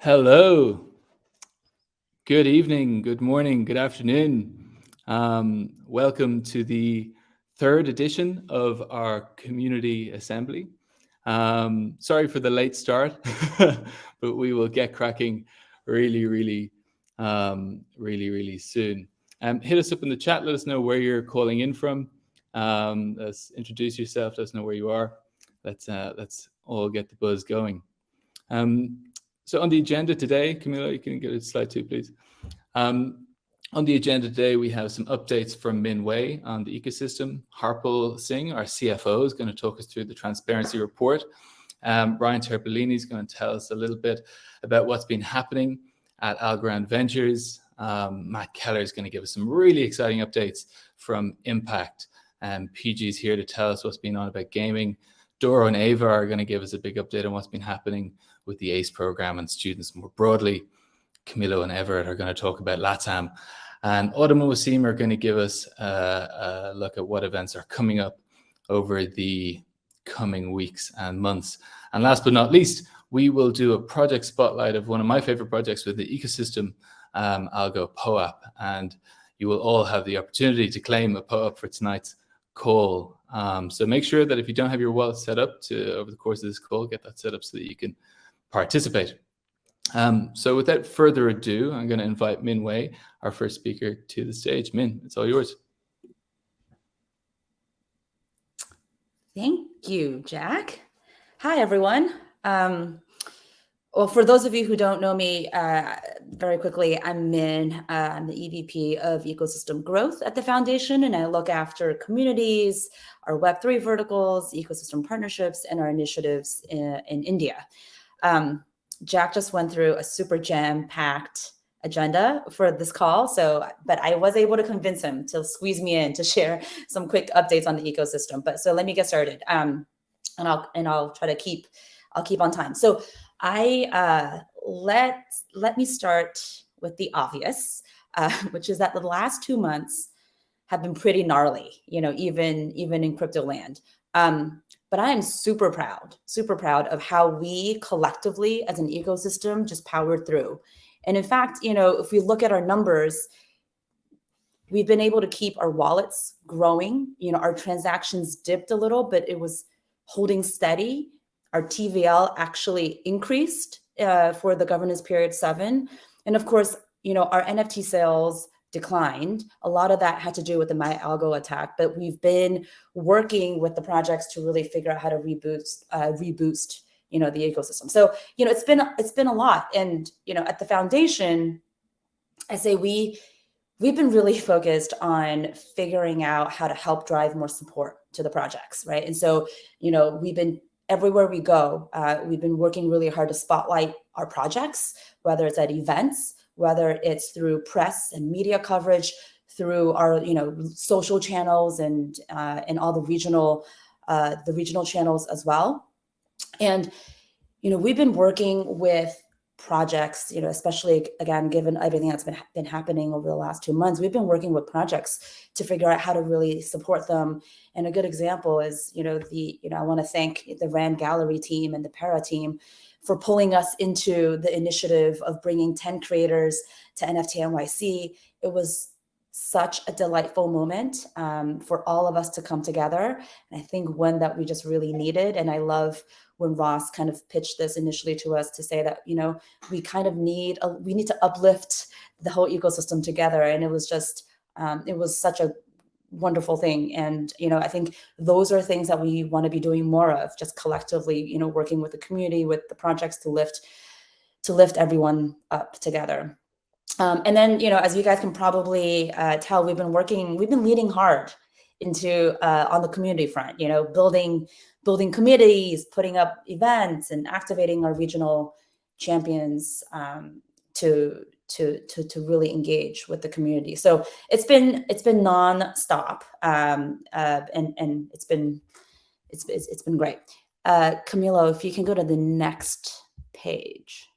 Hello, good evening, good morning, good afternoon. Welcome to the third edition of our community assembly. Sorry for the late start, but we will get cracking really soon. Hit us up in the chat, let us know where you're calling in from. Let's introduce yourself, let us know where you are. Let's all get the buzz going. So on the agenda today, Camilla, you can go to slide 2, please. On the agenda today, we have some updates from Min Wei on the ecosystem. Harpal Singh, our CFO, is going to talk us through the transparency report. Ryan Terpolini is going to tell us a little bit about what's been happening at Algorand Ventures. Matt Keller is going to give us some really exciting updates from Impact. PG's here to tell us what's been on about gaming. Doro and Ava are going to give us a big update on what's been happening with the ACE program and students more broadly. Camilo and Everett are going to talk about LATAM. And Autumn and Wasim are going to give us a look at what events are coming up over the coming weeks and months. And last but not least, we will do a project spotlight of one of my favorite projects with the ecosystem, Algo POAP. And you will all have the opportunity to claim a POAP for tonight's call. So make sure that if you don't have your wallet set up over the course of this call, get that set up so that you can participate. So without further ado, I'm going to invite Min Wei, our first speaker, to the stage. Min, it's all yours. Thank you, Jack. Hi, everyone. Well, for those of you who don't know me, very quickly, I'm Min. I'm the EVP of Ecosystem Growth at the Foundation, and I look after communities, our Web3 verticals, ecosystem partnerships, and our initiatives in India. Jack just went through a super jam-packed agenda for this call, but I was able to convince him to squeeze me in to share some quick updates on the ecosystem. So let me get started, and I'll try to keep on time. So let me start with the obvious, which is that the last 2 months have been pretty gnarly, even in crypto land. But I am super proud of how we collectively as an ecosystem just powered through. And in fact, if we look at our numbers, we've been able to keep our wallets growing. Our transactions dipped a little, but it was holding steady. Our TVL actually increased for the governance period 7. And of course, our NFT sales declined. A lot of that had to do with the My Algo attack, but we've been working with the projects to really figure out how to reboost the ecosystem. So it's been a lot. And at the foundation, I say we've been really focused on figuring out how to help drive more support to the projects, right? And so we've been everywhere we go, we've been working really hard to spotlight our projects, whether it's at events, whether it's through press and media coverage, through our social channels and all the regional channels as well. And we've been working with projects, especially again given everything that's been happening over the last 2 months, we've been working with projects to figure out how to really support them. And a good example is I want to thank the Rand Gallery team and the Para team for pulling us into the initiative of bringing 10 creators to NFT NYC. It was such a delightful moment for all of us to come together. And I think one that we just really needed. And I love when Ross kind of pitched this initially to us to say that, we kind of need to uplift the whole ecosystem together. And it was just, it was such a wonderful thing. And, I think those are things that we want to be doing more of, just collectively, working with the community, with the projects to lift everyone up together. And then, as you guys can probably tell, we've been leading hard on the community front, building committees, putting up events, and activating our regional champions to really engage with the community. So it's been nonstop, and it's been great. Camilo, if you can go to the next page.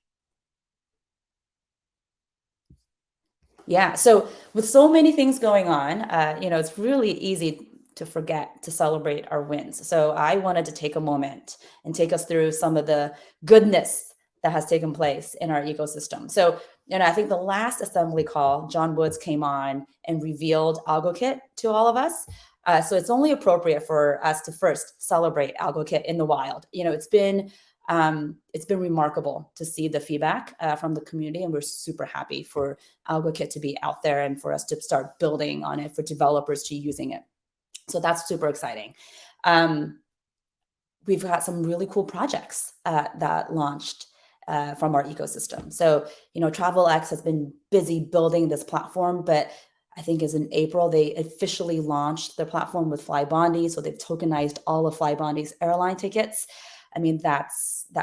Yeah, so with so many things going on, it's really easy to forget to celebrate our wins. So I wanted to take a moment and take us through some of the goodness that has taken place in our ecosystem. So, I think the last assembly call, John Woods came on and revealed AlgoKit to all of us. So it's only appropriate for us to first celebrate AlgoKit in the wild. It's been remarkable to see the feedback from the community, and we're super happy for AlgoKit to be out there and for us to start building on it, for developers to using it. So that's super exciting. We've got some really cool projects that launched from our ecosystem. So, TravelX has been busy building this platform, but I think is in April, they officially launched their platform with Flybondi. So they've tokenized all of Flybondi's airline tickets. I mean, that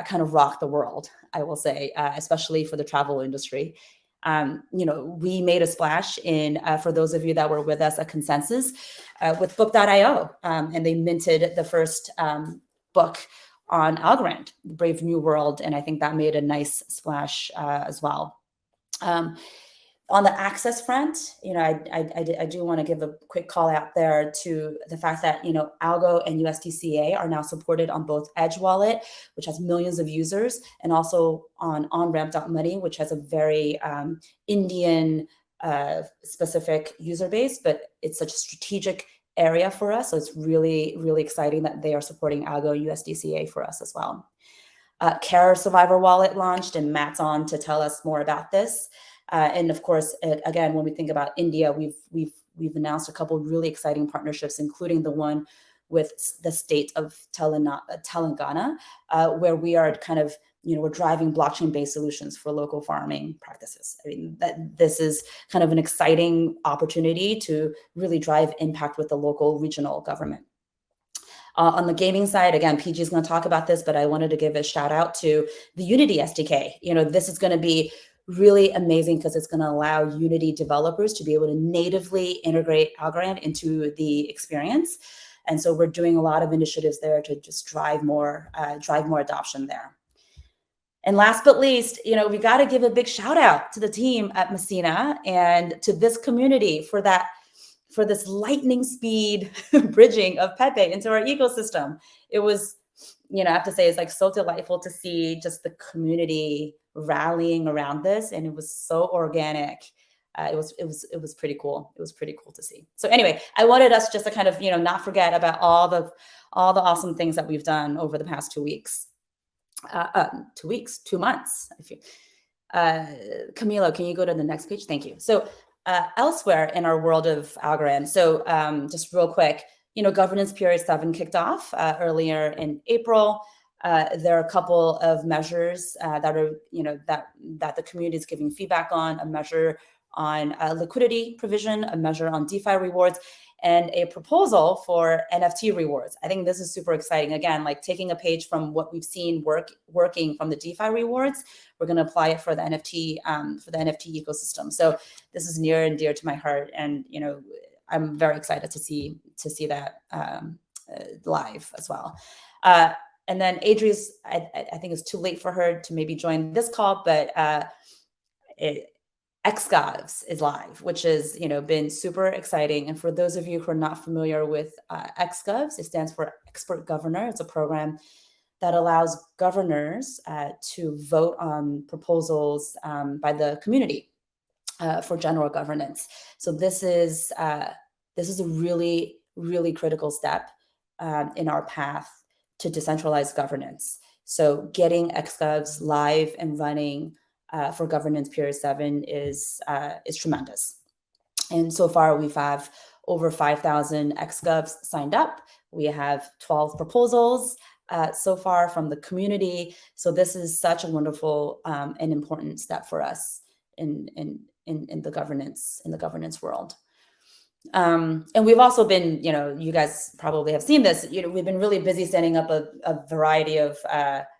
kind of rocked the world, I will say, especially for the travel industry. We made a splash in, for those of you that were with us at Consensus, with Book.io, and they minted the first book on Algorand, Brave New World, and I think that made a nice splash as well. On the access front, I do want to give a quick call out there to the fact that, Algo and USDCA are now supported on both Edge Wallet, which has millions of users, and also on OnRamp.money, which has a very Indian specific user base, but it's such a strategic area for us. So it's really, really exciting that they are supporting Algo USDCA for us as well. Care Survivor Wallet launched, and Matt's on to tell us more about this. And of course, again, when we think about India, we've announced a couple of really exciting partnerships, including the one with the state of Telangana, where we are kind of, we're driving blockchain-based solutions for local farming practices. I mean, this is kind of an exciting opportunity to really drive impact with the local regional government. On the gaming side, again, PG is going to talk about this, but I wanted to give a shout out to the Unity SDK. This is going to be really amazing because it's going to allow Unity developers to be able to natively integrate Algorand into the experience. And so we're doing a lot of initiatives there to just drive more adoption there. And last but least, we got to give a big shout out to the team at Messina and to this community for this lightning speed bridging of Pepe into our ecosystem. It was, I have to say, it's like so delightful to see just the community rallying around this, and it was so organic. It was pretty cool. It was pretty cool to see. So anyway, I wanted us just to kind of not forget about all the awesome things that we've done over the past 2 weeks. 2 months. Camilo, can you go to the next page? Thank you. So elsewhere in our world of Algorand, so just real quick, governance period 7 kicked off earlier in April. There are a couple of measures that are, that the community is giving feedback on: a measure on liquidity provision, a measure on DeFi rewards, and a proposal for NFT rewards. I think this is super exciting. Again, like taking a page from what we've seen working from the DeFi rewards, we're going to apply it for the NFT ecosystem. So this is near and dear to my heart, and I'm very excited to see that live as well. And then Adri's, I think it's too late for her to maybe join this call, but XGovs is live, which has been super exciting. And for those of you who are not familiar with XGovs, it stands for Expert Governor. It's a program that allows governors to vote on proposals by the community for general governance. So this is a really, really critical step in our path to decentralized governance. So getting XGovs live and running for governance period 7 is tremendous. And so far we have over 5,000 XGovs signed up. We have 12 proposals so far from the community. So this is such a wonderful and important step for us in the governance world. And we've also been, you guys probably have seen this, we've been really busy setting up a variety of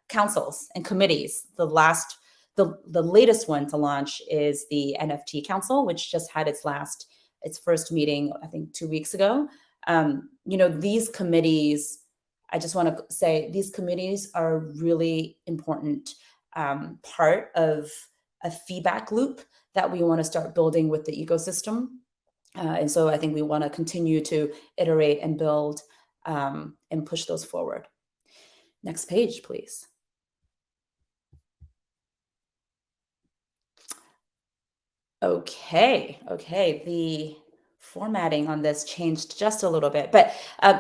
councils and committees. The latest one to launch is the NFT Council, which just had its first meeting, I think 2 weeks ago. These committees, I just want to say, these committees are a really important part of a feedback loop that we want to start building with the ecosystem. And so I think we want to continue to iterate and build and push those forward. Next page, please. Okay. The formatting on this changed just a little bit, but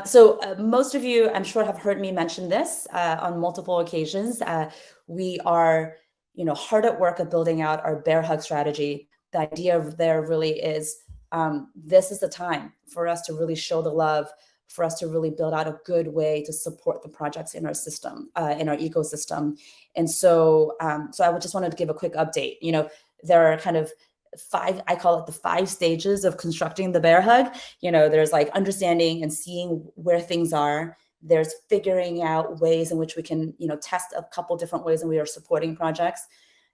so most of you, I'm sure, have heard me mention this on multiple occasions. We are, hard at work at building out our bear hug strategy. The idea there really is this is the time for us to really show the love, for us to really build out a good way to support the projects in our system, in our ecosystem. And so, so I would just wanted to give a quick update. There are kind of I call it the 5 stages of constructing the bear hug. There's like understanding and seeing where things are. There's figuring out ways in which we can, test a couple different ways and we are supporting projects.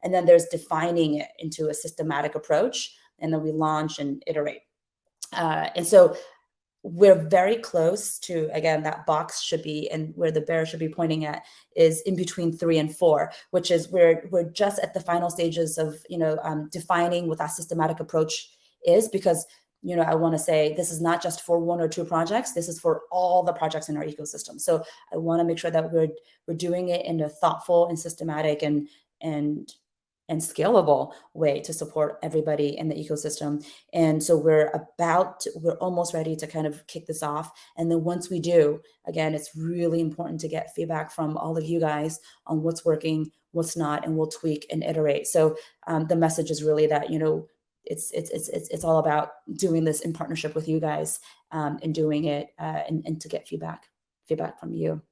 And then there's defining it into a systematic approach. And then we launch and iterate. And so we're very close to, again, that box should be, and where the bear should be pointing at is in between 3 and 4, which is we're just at the final stages of, defining what that systematic approach is, because, I want to say this is not just for 1 or 2 projects. This is for all the projects in our ecosystem. So I want to make sure that we're doing it in a thoughtful and systematic and scalable way to support everybody in the ecosystem. And so we're almost ready to kind of kick this off. And then once we do, again, it's really important to get feedback from all of you guys on what's working, what's not, and we'll tweak and iterate. So the message is really that, it's all about doing this in partnership with you guys, and doing it and to get feedback from you.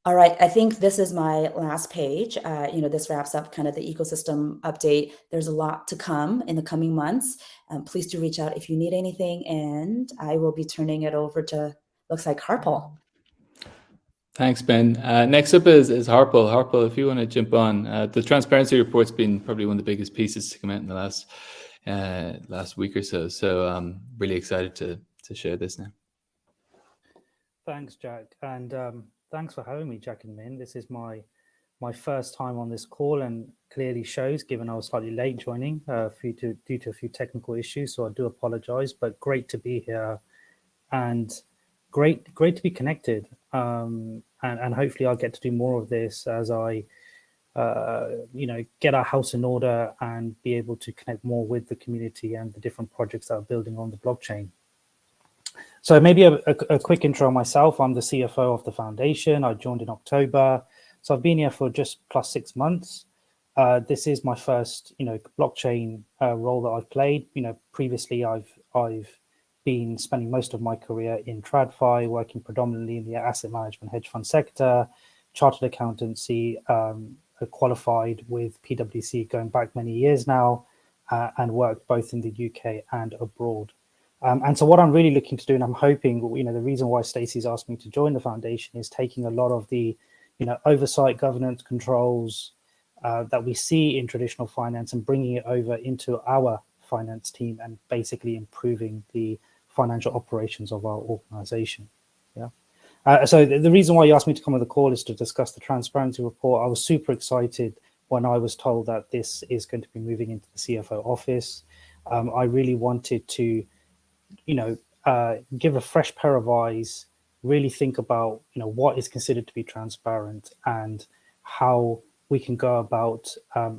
All right, I think this is my last page. This wraps up kind of the ecosystem update. There's a lot to come in the coming months. Please do reach out if you need anything, and I will be turning it over to, looks like, Harpal. Thanks, Ben. Next up is Harpal. Harpal, if you want to jump on. The transparency report's been probably one of the biggest pieces to come out in the last week or so. So I'm really excited to share this now. Thanks, Jack. And thanks for having me, Jack and Min. This is my first time on this call, and clearly shows, given I was slightly late joining due to a few technical issues. So I do apologize, but great to be here, and great to be connected. And hopefully I'll get to do more of this as I, get our house in order and be able to connect more with the community and the different projects that are building on the blockchain. So maybe a quick intro on myself. I'm the CFO of the foundation. I joined in October. So I've been here for just plus 6 months. This is my first, blockchain role that I've played. Previously I've been spending most of my career in TradFi, working predominantly in the asset management hedge fund sector, chartered accountancy, qualified with PwC going back many years now, and worked both in the UK and abroad. And so what I'm really looking to do, and I'm hoping, the reason why Stacey's asked me to join the foundation is taking a lot of the, oversight, governance, controls that we see in traditional finance and bringing it over into our finance team and basically improving the financial operations of our organization. Yeah. So the reason why you asked me to come on the call is to discuss the transparency report. I was super excited when I was told that this is going to be moving into the CFO office. I really wanted to give a fresh pair of eyes, really think about, what is considered to be transparent and how we can go about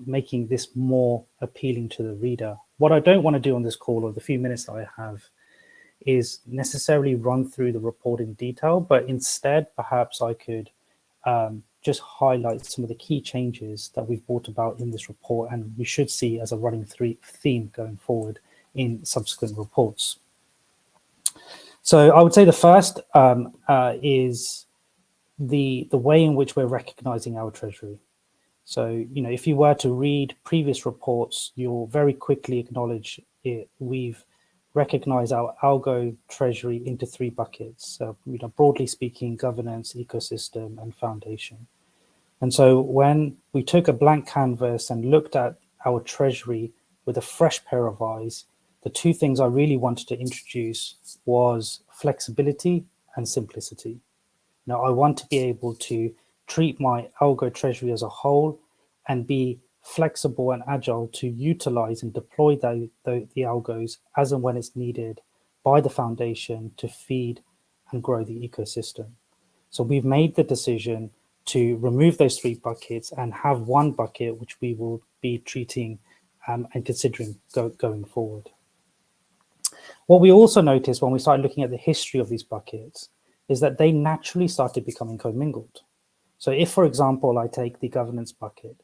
making this more appealing to the reader. What I don't want to do on this call, or the few minutes that I have, is necessarily run through the report in detail, but instead perhaps I could just highlight some of the key changes that we've brought about in this report and we should see as a running theme going forward in subsequent reports. So I would say the first is the way in which we're recognizing our treasury. So, if you were to read previous reports, you'll very quickly acknowledge it. We've recognized our algo treasury into 3 buckets. So, broadly speaking, governance, ecosystem, and foundation. And so when we took a blank canvas and looked at our treasury with a fresh pair of eyes, the 2 things I really wanted to introduce was flexibility and simplicity. Now, I want to be able to treat my algo treasury as a whole and be flexible and agile to utilize and deploy the algos as and when it's needed by the foundation to feed and grow the ecosystem. So we've made the decision to remove those 3 buckets and have 1 bucket, which we will be treating and considering going forward. What we also noticed when we started looking at the history of these buckets is that they naturally started becoming commingled. So if, for example, I take the governance bucket,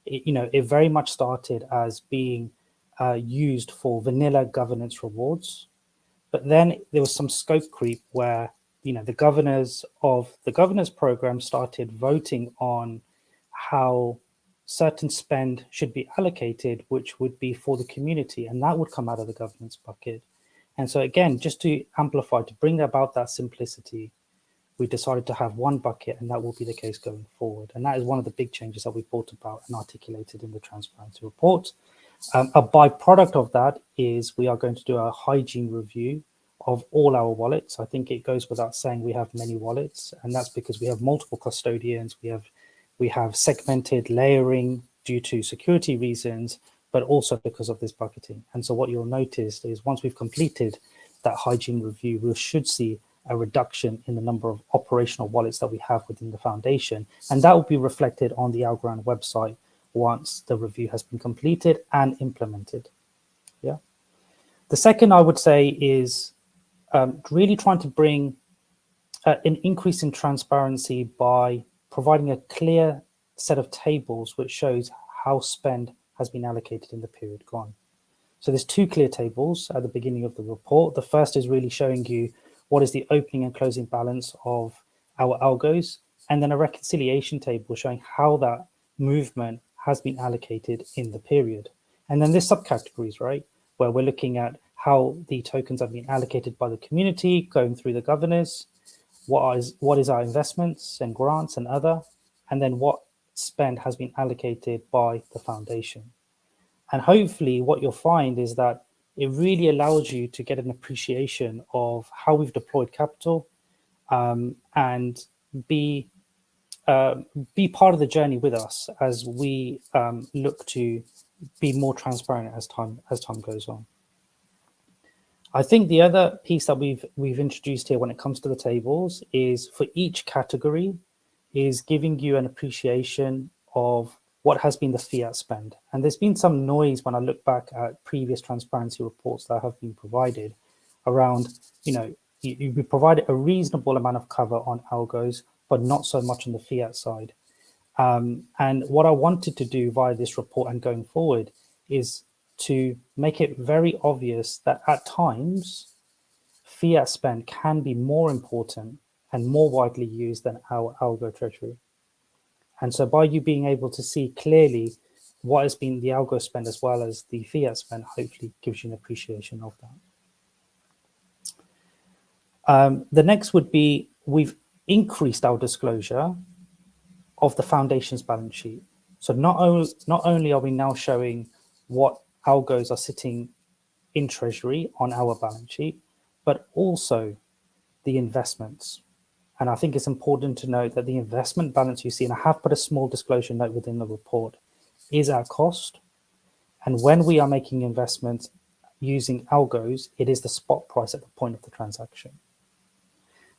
it very much started as being used for vanilla governance rewards, but then there was some scope creep where the governors of the governance program started voting on how certain spend should be allocated, which would be for the community, and that would come out of the governance bucket. And so again, just to amplify, to bring about that simplicity, we decided to have one bucket, and that will be the case going forward. And that is one of the big changes that we thought about and articulated in the transparency report. A byproduct of that is we are going to do a hygiene review of all our wallets. I think it goes without saying we have many wallets, and that's because we have multiple custodians. We have segmented layering due to security reasons, but also because of this bucketing. And so what you'll notice is once we've completed that hygiene review, we should see a reduction in the number of operational wallets that we have within the foundation. And that will be reflected on the Algorand website once the review has been completed and implemented. Yeah. The second I would say is really trying to bring an increase in transparency by providing a clear set of tables which shows how spend has been allocated in the period gone. So there's two clear tables at the beginning of the report. The first is really showing you what is the opening and closing balance of our algos, and then a reconciliation table showing how that movement has been allocated in the period. And then there's subcategories, right, where we're looking at how the tokens have been allocated by the community, going through the governors, what is our investments and grants and other, and then what spend has been allocated by the foundation. And hopefully what you'll find is that it really allows you to get an appreciation of how we've deployed capital, and be part of the journey with us as we look to be more transparent as time goes on. I think the other piece that we've introduced here when it comes to the tables is for each category is giving you an appreciation of what has been the fiat spend. And there's been some noise when I look back at previous transparency reports that have been provided around, you provided a reasonable amount of cover on algos, but not so much on the fiat side. And what I wanted to do via this report and going forward is to make it very obvious that at times fiat spend can be more important and more widely used than our algo treasury. And so by you being able to see clearly what has been the algo spend as well as the fiat spend, hopefully gives you an appreciation of that. The next would be we've increased our disclosure of the foundation's balance sheet. So not only are we now showing what algos are sitting in treasury on our balance sheet, but also the investments. And I think it's important to note that the investment balance you see, and I have put a small disclosure note within the report, is at cost. And when we are making investments using algos, it is the spot price at the point of the transaction.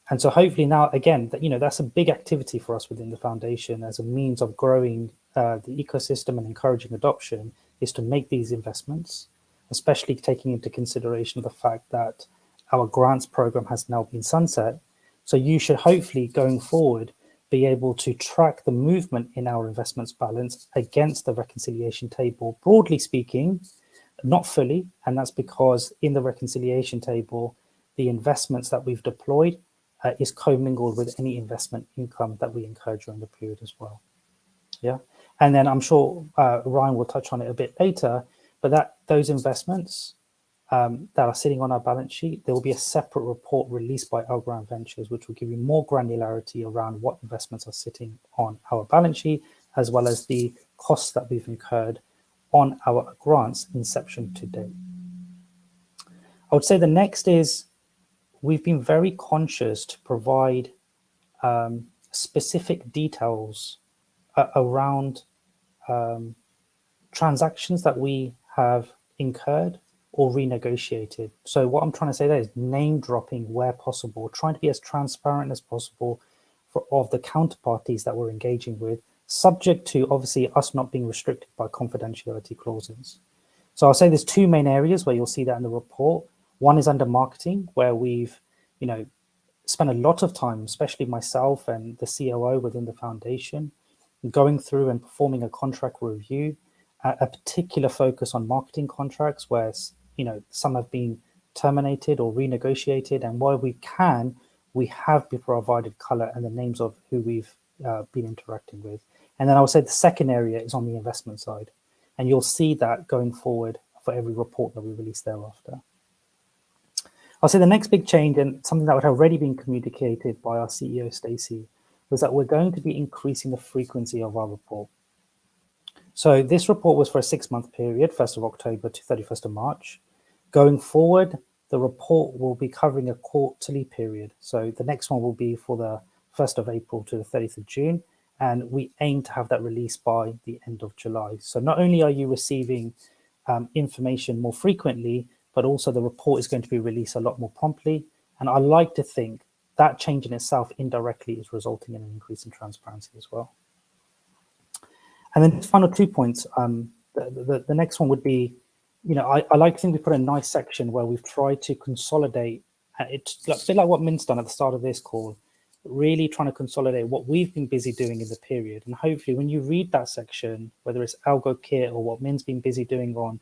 And so hopefully now, again, that's a big activity for us within the foundation as a means of growing the ecosystem and encouraging adoption, is to make these investments, especially taking into consideration the fact that our grants program has now been sunset. So you should hopefully going forward be able to track the movement in our investments balance against the reconciliation table, broadly speaking, not fully. And that's because in the reconciliation table, the investments that we've deployed is commingled with any investment income that we incur during the period as well. Yeah. And then I'm sure Ryan will touch on it a bit later, but those investments that are sitting on our balance sheet, there will be a separate report released by Algorand Ventures, which will give you more granularity around what investments are sitting on our balance sheet, as well as the costs that we've incurred on our grants inception to date. I would say the next is we've been very conscious to provide specific details around transactions that we have incurred or renegotiated. So what I'm trying to say there is name dropping where possible, trying to be as transparent as possible of the counterparties that we're engaging with, subject to obviously us not being restricted by confidentiality clauses. So I'll say there's two main areas where you'll see that in the report. One is under marketing, where we've, spent a lot of time, especially myself and the COO within the foundation, going through and performing a contract review, a particular focus on marketing contracts where, some have been terminated or renegotiated, and where we can, we have been provided color and the names of who we've been interacting with. And then I would say the second area is on the investment side, and you'll see that going forward for every report that we release thereafter. I'll say the next big change, and something that would have already been communicated by our CEO, Stacey, was that we're going to be increasing the frequency of our report. So this report was for a 6-month period, 1st of October to 31st of March. Going forward, the report will be covering a quarterly period. So the next one will be for the 1st of April to the 30th of June, and we aim to have that released by the end of July. So not only are you receiving information more frequently, but also the report is going to be released a lot more promptly. And I like to think that change in itself indirectly is resulting in an increase in transparency as well. And then the final 2 points. The next one would be, I like to think we put a nice section where we've tried to consolidate. It's a bit like what Min's done at the start of this call, really trying to consolidate what we've been busy doing in the period. And hopefully when you read that section, whether it's Algo Kit or what Min's been busy doing on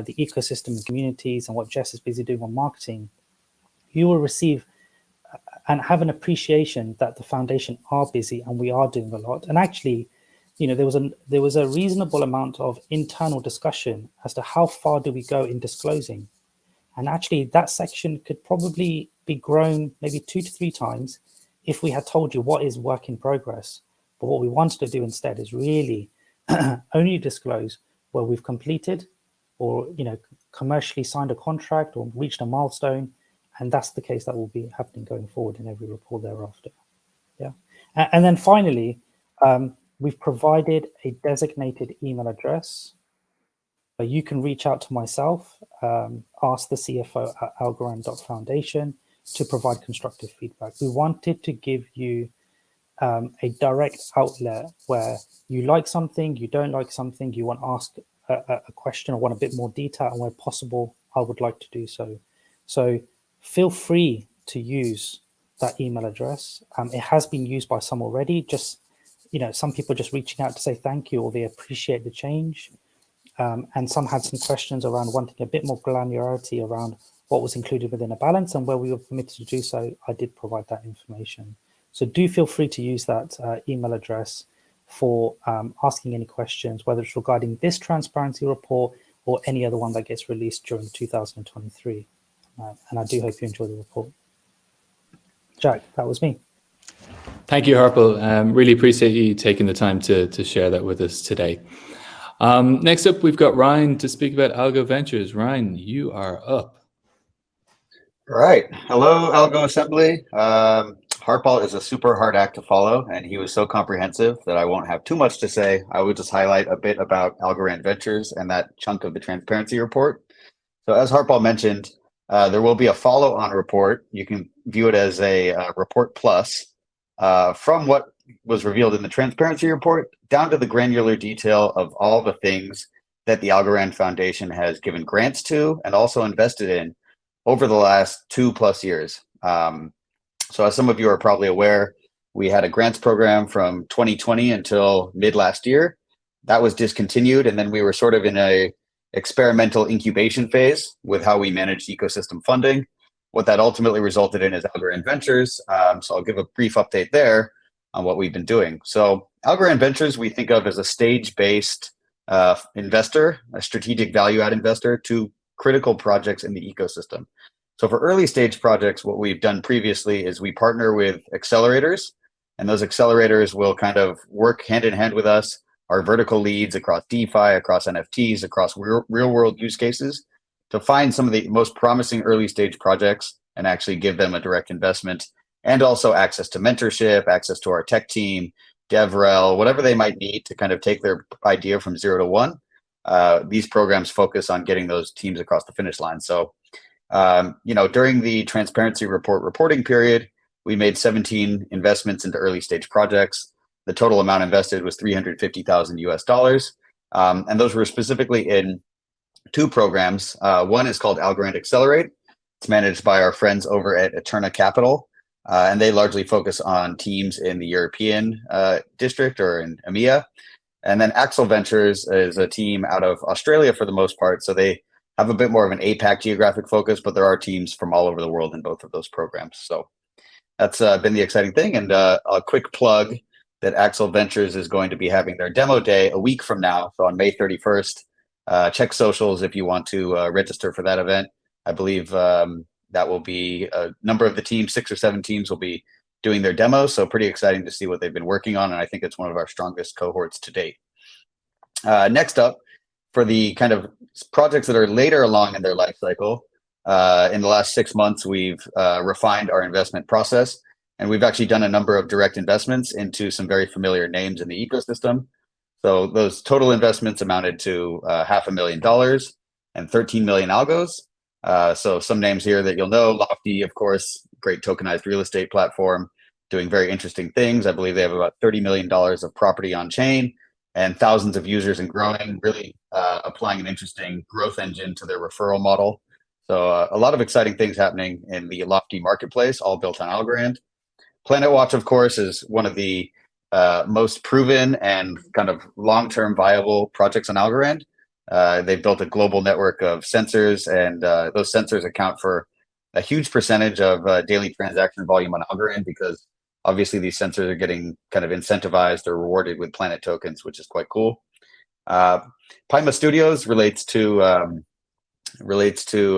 the ecosystem and communities, and what Jess is busy doing on marketing, you will receive and have an appreciation that the foundation are busy and we are doing a lot. And actually, there was a reasonable amount of internal discussion as to how far do we go in disclosing. And actually, that section could probably be grown maybe 2 to 3 times if we had told you what is work in progress. But what we wanted to do instead is really only disclose where we've completed or commercially signed a contract or reached a milestone, and that's the case that will be happening going forward in every report thereafter. Yeah, and then finally, we've provided a designated email address. You can reach out to myself, ask the CFO at Algorand.Foundation to provide constructive feedback. We wanted to give you a direct outlet where you like something, you don't like something, you want to ask a question or want a bit more detail, and where possible, I would like to do so. So feel free to use that email address. It has been used by some already, just, some people just reaching out to say thank you or they appreciate the change. And some had some questions around wanting a bit more granularity around what was included within a balance, and where we were permitted to do so, I did provide that information. So do feel free to use that email address for asking any questions, whether it's regarding this transparency report or any other one that gets released during 2023. And I do hope you enjoy the report. Jack, that was me. Thank you, Harpal. Really appreciate you taking the time to share that with us today. Next up, we've got Ryan to speak about Algo Ventures. Ryan, you are up. All right. Hello, Algo Assembly. Harpal is a super hard act to follow, and he was so comprehensive that I won't have too much to say. I would just highlight a bit about Algorand Ventures and that chunk of the transparency report. So as Harpal mentioned, there will be a follow-on report. You can view it as a report plus from what was revealed in the transparency report down to the granular detail of all the things that the Algorand Foundation has given grants to and also invested in over the last 2+ years. So as some of you are probably aware, we had a grants program from 2020 until mid last year. That was discontinued, and then we were sort of in a experimental incubation phase with how we managed ecosystem funding. What that ultimately resulted in is Algorand Ventures. So I'll give a brief update there on what we've been doing. So Algorand Ventures, we think of as a stage-based investor, a strategic value-add investor to critical projects in the ecosystem. So for early stage projects, what we've done previously is we partner with accelerators, and those accelerators will kind of work hand in hand with us, our vertical leads across DeFi, across NFTs, across real world use cases, to find some of the most promising early stage projects and actually give them a direct investment, and also access to mentorship, access to our tech team, DevRel, whatever they might need to kind of take their idea from 0 to 1. These programs focus on getting those teams across the finish line. So, during the transparency report reporting period, we made 17 investments into early stage projects. The total amount invested was $350,000 US. And those were specifically in two programs. One is called Algorand Accelerate. It's managed by our friends over at Eterna Capital, and they largely focus on teams in the European district or in EMEA. And then Axel Ventures is a team out of Australia for the most part, so they have a bit more of an APAC geographic focus, but there are teams from all over the world in both of those programs. So that's been the exciting thing. And a quick plug that Axel Ventures is going to be having their demo day a week from now, so on May 31st. Check socials if you want to register for that event. I believe that will be a number of the teams, 6 or 7 teams will be doing their demos. So pretty exciting to see what they've been working on. And I think it's one of our strongest cohorts to date. Next up, for the kind of projects that are later along in their life cycle, in the last 6 months, we've refined our investment process. And we've actually done a number of direct investments into some very familiar names in the ecosystem. So those total investments amounted to $500,000 and 13 million algos. So some names here that you'll know: Lofty, of course, great tokenized real estate platform, doing very interesting things. I believe they have about $30 million of property on chain and thousands of users and growing, really applying an interesting growth engine to their referral model. So a lot of exciting things happening in the Lofty marketplace, all built on Algorand. PlanetWatch, of course, is one of the most proven and kind of long-term viable projects on Algorand. They've built a global network of sensors, and those sensors account for a huge percentage of daily transaction volume on Algorand, because obviously these sensors are getting kind of incentivized or rewarded with Planet tokens, which is quite cool. Paima Studios relates to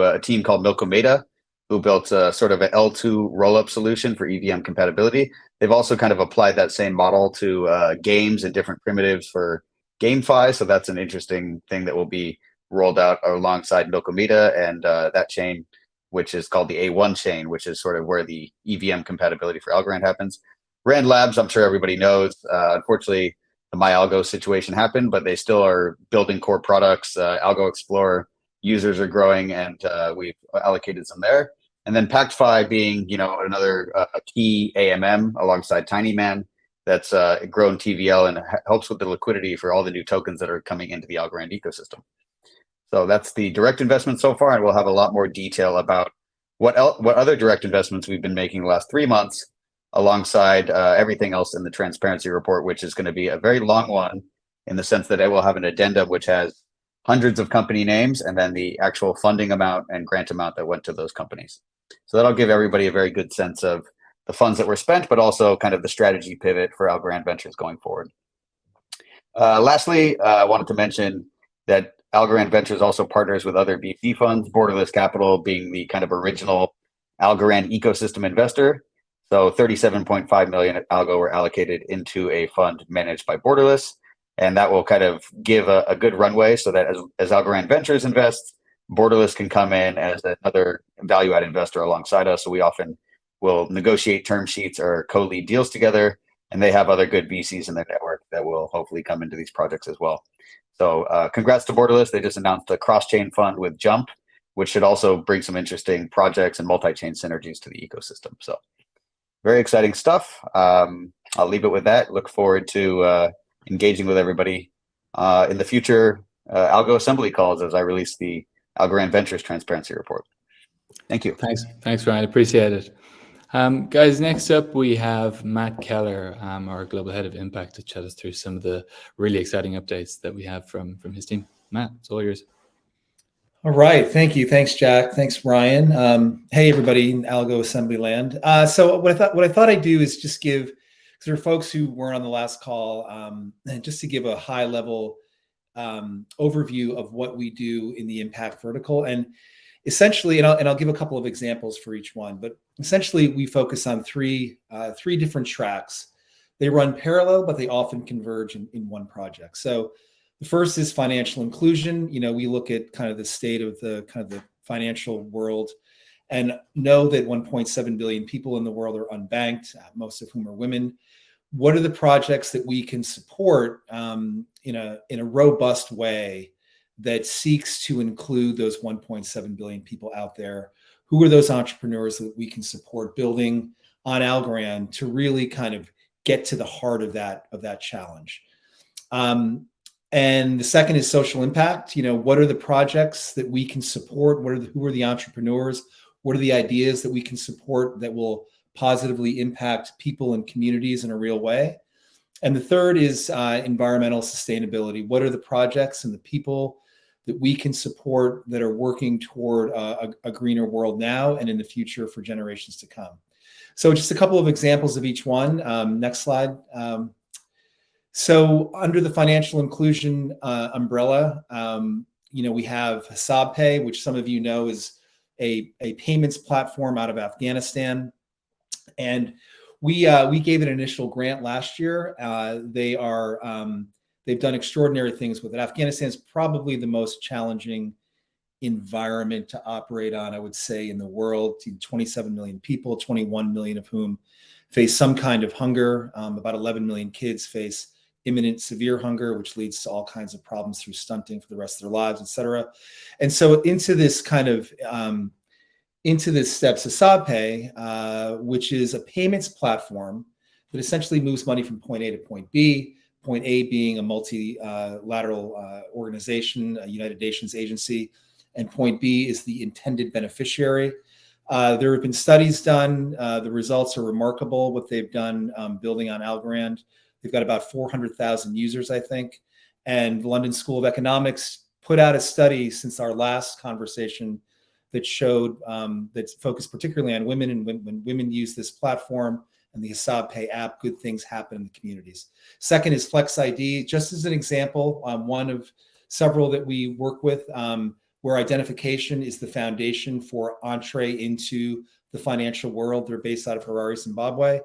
a team called Milkomeda, who built a sort of an L2 rollup solution for EVM compatibility. They've also kind of applied that same model to games and different primitives for GameFi. So that's an interesting thing that will be rolled out alongside Milkomeda and that chain, which is called the A1 chain, which is sort of where the EVM compatibility for Algorand happens. Rand Labs, I'm sure everybody knows. Unfortunately, the MyAlgo situation happened, but they still are building core products. Algo Explorer users are growing, and we've allocated some there. And then PactFi being, another key AMM alongside TinyMan that's grown TVL and helps with the liquidity for all the new tokens that are coming into the Algorand ecosystem. So that's the direct investment so far, and we'll have a lot more detail about what other direct investments we've been making the last 3 months, alongside everything else in the transparency report, which is going to be a very long one in the sense that it will have an addendum which has hundreds of company names and then the actual funding amount and grant amount that went to those companies. So that'll give everybody a very good sense of the funds that were spent, but also kind of the strategy pivot for Algorand Ventures going forward. Lastly, I wanted to mention that Algorand Ventures also partners with other VC funds, Borderless Capital being the kind of original Algorand ecosystem investor. So 37.5 million at Algo were allocated into a fund managed by Borderless, and that will kind of give a good runway so that as Algorand Ventures invests, Borderless can come in as another value-add investor alongside us. So we often will negotiate term sheets or co-lead deals together, and they have other good VCs in their network that will hopefully come into these projects as well. So congrats to Borderless. They just announced a cross-chain fund with Jump, which should also bring some interesting projects and multi-chain synergies to the ecosystem. So very exciting stuff. I'll leave it with that. Look forward to engaging with everybody in the future Algo Assembly calls as I release the Algorand Ventures Transparency Report. Thank you. Thanks, Ryan. Appreciate it. Guys, next up we have Matt Keller, our Global Head of Impact, to chat us through some of the really exciting updates that we have from his team. Matt, it's all yours. All right. Thank you. Thanks, Jack. Thanks, Ryan. Hey, everybody in Algo Assembly Land. So what I thought I'd do is just give, because there are folks who weren't on the last call, just to give a high level overview of what we do in the impact vertical. And essentially, and I'll give a couple of examples for each one, but essentially we focus on three different tracks. They run parallel, but they often converge in one project. So the first is financial inclusion. We look at kind of the state of the financial world and know that 1.7 billion people in the world are unbanked, most of whom are women. What are the projects that we can support in a robust way that seeks to include those 1.7 billion people out there? Who are those entrepreneurs that we can support building on Algorand to really kind of get to the heart of that challenge? And the second is social impact. What are the projects that we can support? Who are the entrepreneurs? What are the ideas that we can support that will positively impact people and communities in a real way? And the third is environmental sustainability. What are the projects and the people that we can support that are working toward a greener world now and in the future for generations to come? So just a couple of examples of each one. Next slide. So under the financial inclusion umbrella, we have Hisab Pay, which some of you know is a payments platform out of Afghanistan. And we gave it an initial grant last year. They've done extraordinary things with it. Afghanistan is probably the most challenging environment to operate on, I would say, in the world. 27 million people, 21 million of whom face some kind of hunger. About 11 million kids face imminent severe hunger, which leads to all kinds of problems through stunting for the rest of their lives, et cetera. And so into this steps Hisab Pay, which is a payments platform that essentially moves money from point A to point B, point A being a multilateral organization, a United Nations agency, and point B is the intended beneficiary. There have been studies done. The results are remarkable, what they've done building on Algorand. They've got about 400,000 users, I think. And the London School of Economics put out a study since our last conversation that showed that focused particularly on women, and when women use this platform and the Hisab Pay app, good things happen in the communities. Second is Flex ID, just as an example, one of several that we work with, where identification is the foundation for entree into the financial world. They're based out of Harare, Zimbabwe.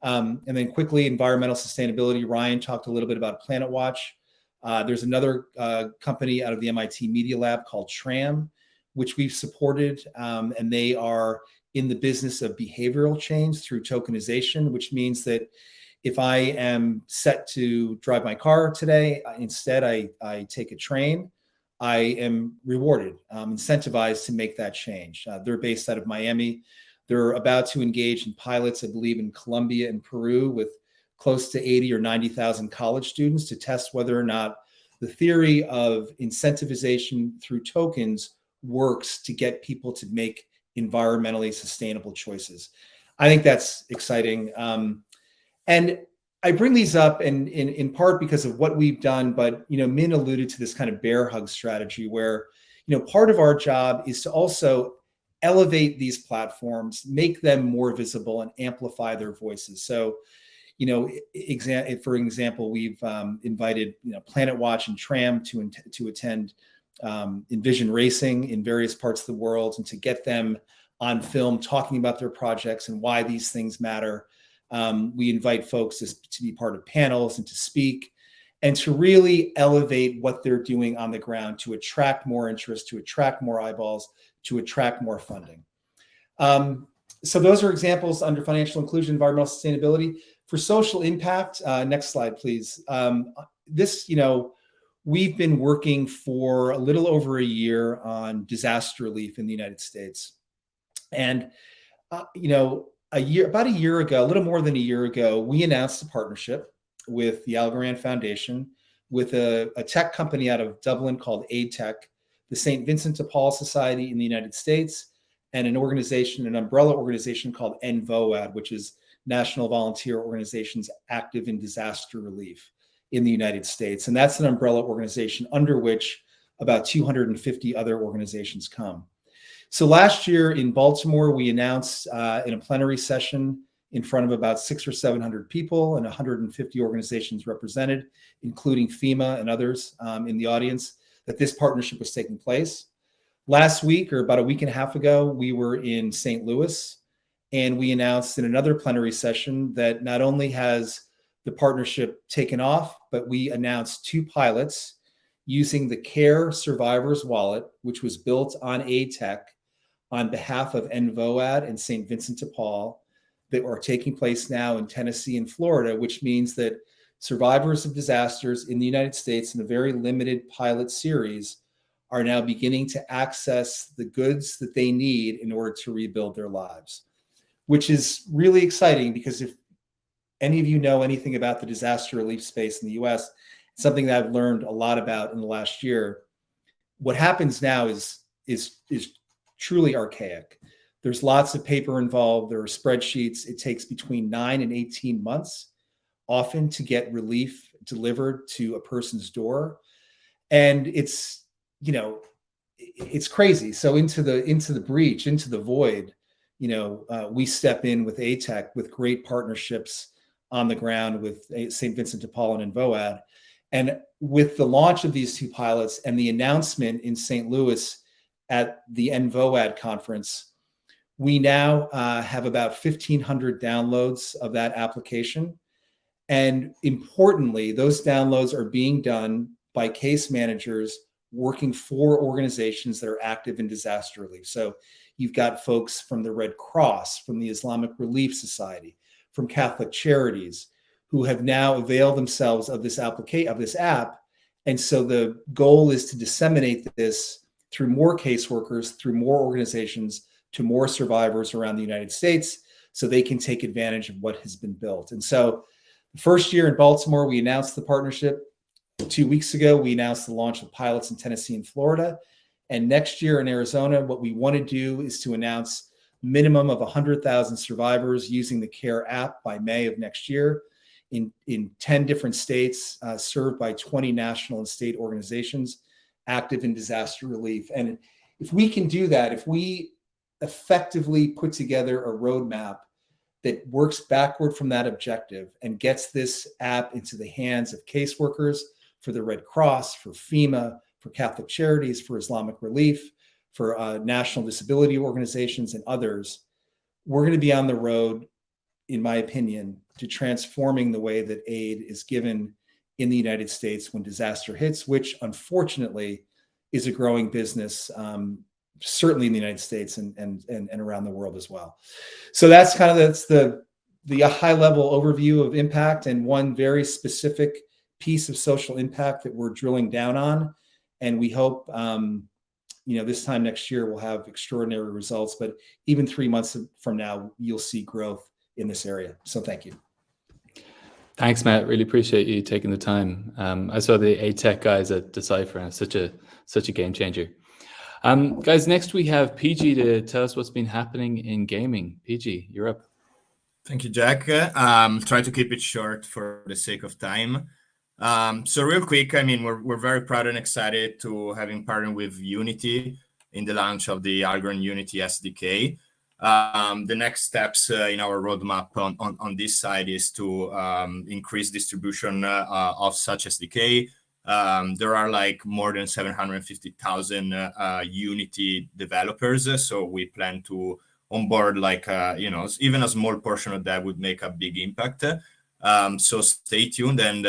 And then quickly, environmental sustainability. Ryan talked a little bit about Planet Watch. There's another company out of the MIT Media Lab called Tram, which we've supported, and they are in the business of behavioral change through tokenization, which means that if I am set to drive my car today, instead I take a train, I am rewarded, incentivized to make that change. They're based out of Miami. They're about to engage in pilots, I believe, in Colombia and Peru with close to 80 or 90,000 college students to test whether or not the theory of incentivization through tokens works to get people to make environmentally sustainable choices. I think that's exciting. And I bring these up in part because of what we've done, but Min alluded to this kind of bear hug strategy where part of our job is to also elevate these platforms, make them more visible, and amplify their voices. So, for example, we've invited Planet Watch and Tram to attend Envision Racing in various parts of the world, and to get them on film talking about their projects and why these things matter. We invite folks to be part of panels and to speak, and to really elevate what they're doing on the ground to attract more interest, to attract more eyeballs, to attract more funding. So those are examples under financial inclusion, environmental sustainability. For social impact, next slide, please. We've been working for a little over a year on disaster relief in the United States. And, about a year ago, a little more than a year ago, we announced a partnership with the Algorand Foundation, with a tech company out of Dublin called AidTech, the St. Vincent de Paul Society in the United States, and an umbrella organization called NVOAD, which is National Volunteer Organizations Active in Disaster Relief in the United States. And that's an umbrella organization under which about 250 other organizations come. So last year in Baltimore, we announced in a plenary session in front of about 600 or 700 people and 150 organizations represented, including FEMA and others in the audience, that this partnership was taking place. Last week, or about a week and a half ago, we were in St. Louis, and we announced in another plenary session that not only has the partnership taken off, but we announced 2 pilots using the CARE Survivors Wallet, which was built on AidTech on behalf of NVOAD and St. Vincent de Paul, that are taking place now in Tennessee and Florida, which means that survivors of disasters in the United States in a very limited pilot series are now beginning to access the goods that they need in order to rebuild their lives, which is really exciting because if any of you know anything about the disaster relief space in the US, something that I've learned a lot about in the last year. What happens now is truly archaic. There's lots of paper involved. There are spreadsheets. It takes between 9 and 18 months often to get relief delivered to a person's door. And it's, you know, it's crazy. So into the breach, into the void, you know, we step in with ATEC with great partnerships on the ground with St. Vincent de Paul and NVOAD. And with the launch of these two pilots and the announcement in St. Louis at the NVOAD conference, we now have about 1,500 downloads of that application. And importantly, those downloads are being done by case managers working for organizations that are active in disaster relief. So you've got folks from the Red Cross, from the Islamic Relief Society, from Catholic Charities, who have now availed themselves of this app. And so the goal is to disseminate this through more caseworkers, through more organizations, to more survivors around the United States, so they can take advantage of what has been built. And so the first year in Baltimore, we announced the partnership. 2 weeks ago, we announced the launch of pilots in Tennessee and Florida. And next year in Arizona, what we want to do is to announce minimum of 100,000 survivors using the CARE app by May of next year in 10 different states, served by 20 national and state organizations active in disaster relief. And if we can do that, if we effectively put together a roadmap that works backward from that objective and gets this app into the hands of caseworkers for the Red Cross, for FEMA, for Catholic Charities, for Islamic Relief, for national disability organizations and others, we're going to be on the road, in my opinion, to transforming the way that aid is given in the United States when disaster hits, which unfortunately is a growing business, certainly in the United States and around the world as well. So that's the high level overview of impact, and one very specific piece of social impact that we're drilling down on. And we hope, this time next year we'll have extraordinary results, but even 3 months from now, you'll see growth in this area. So thank you. Thanks, Matt. Really appreciate you taking the time. I saw the ATEC guys at Decipher, and it's such a game changer. Guys, next we have PG to tell us what's been happening in gaming. PG, you're up. Thank you, Jack. Try to keep it short for the sake of time. So real quick, we're very proud and excited to having partnered with Unity in the launch of the Algorand Unity SDK. The next steps in our roadmap on this side is to increase distribution of such SDK. There are more than 750,000 Unity developers, so we plan to onboard even a small portion of that would make a big impact. So stay tuned, and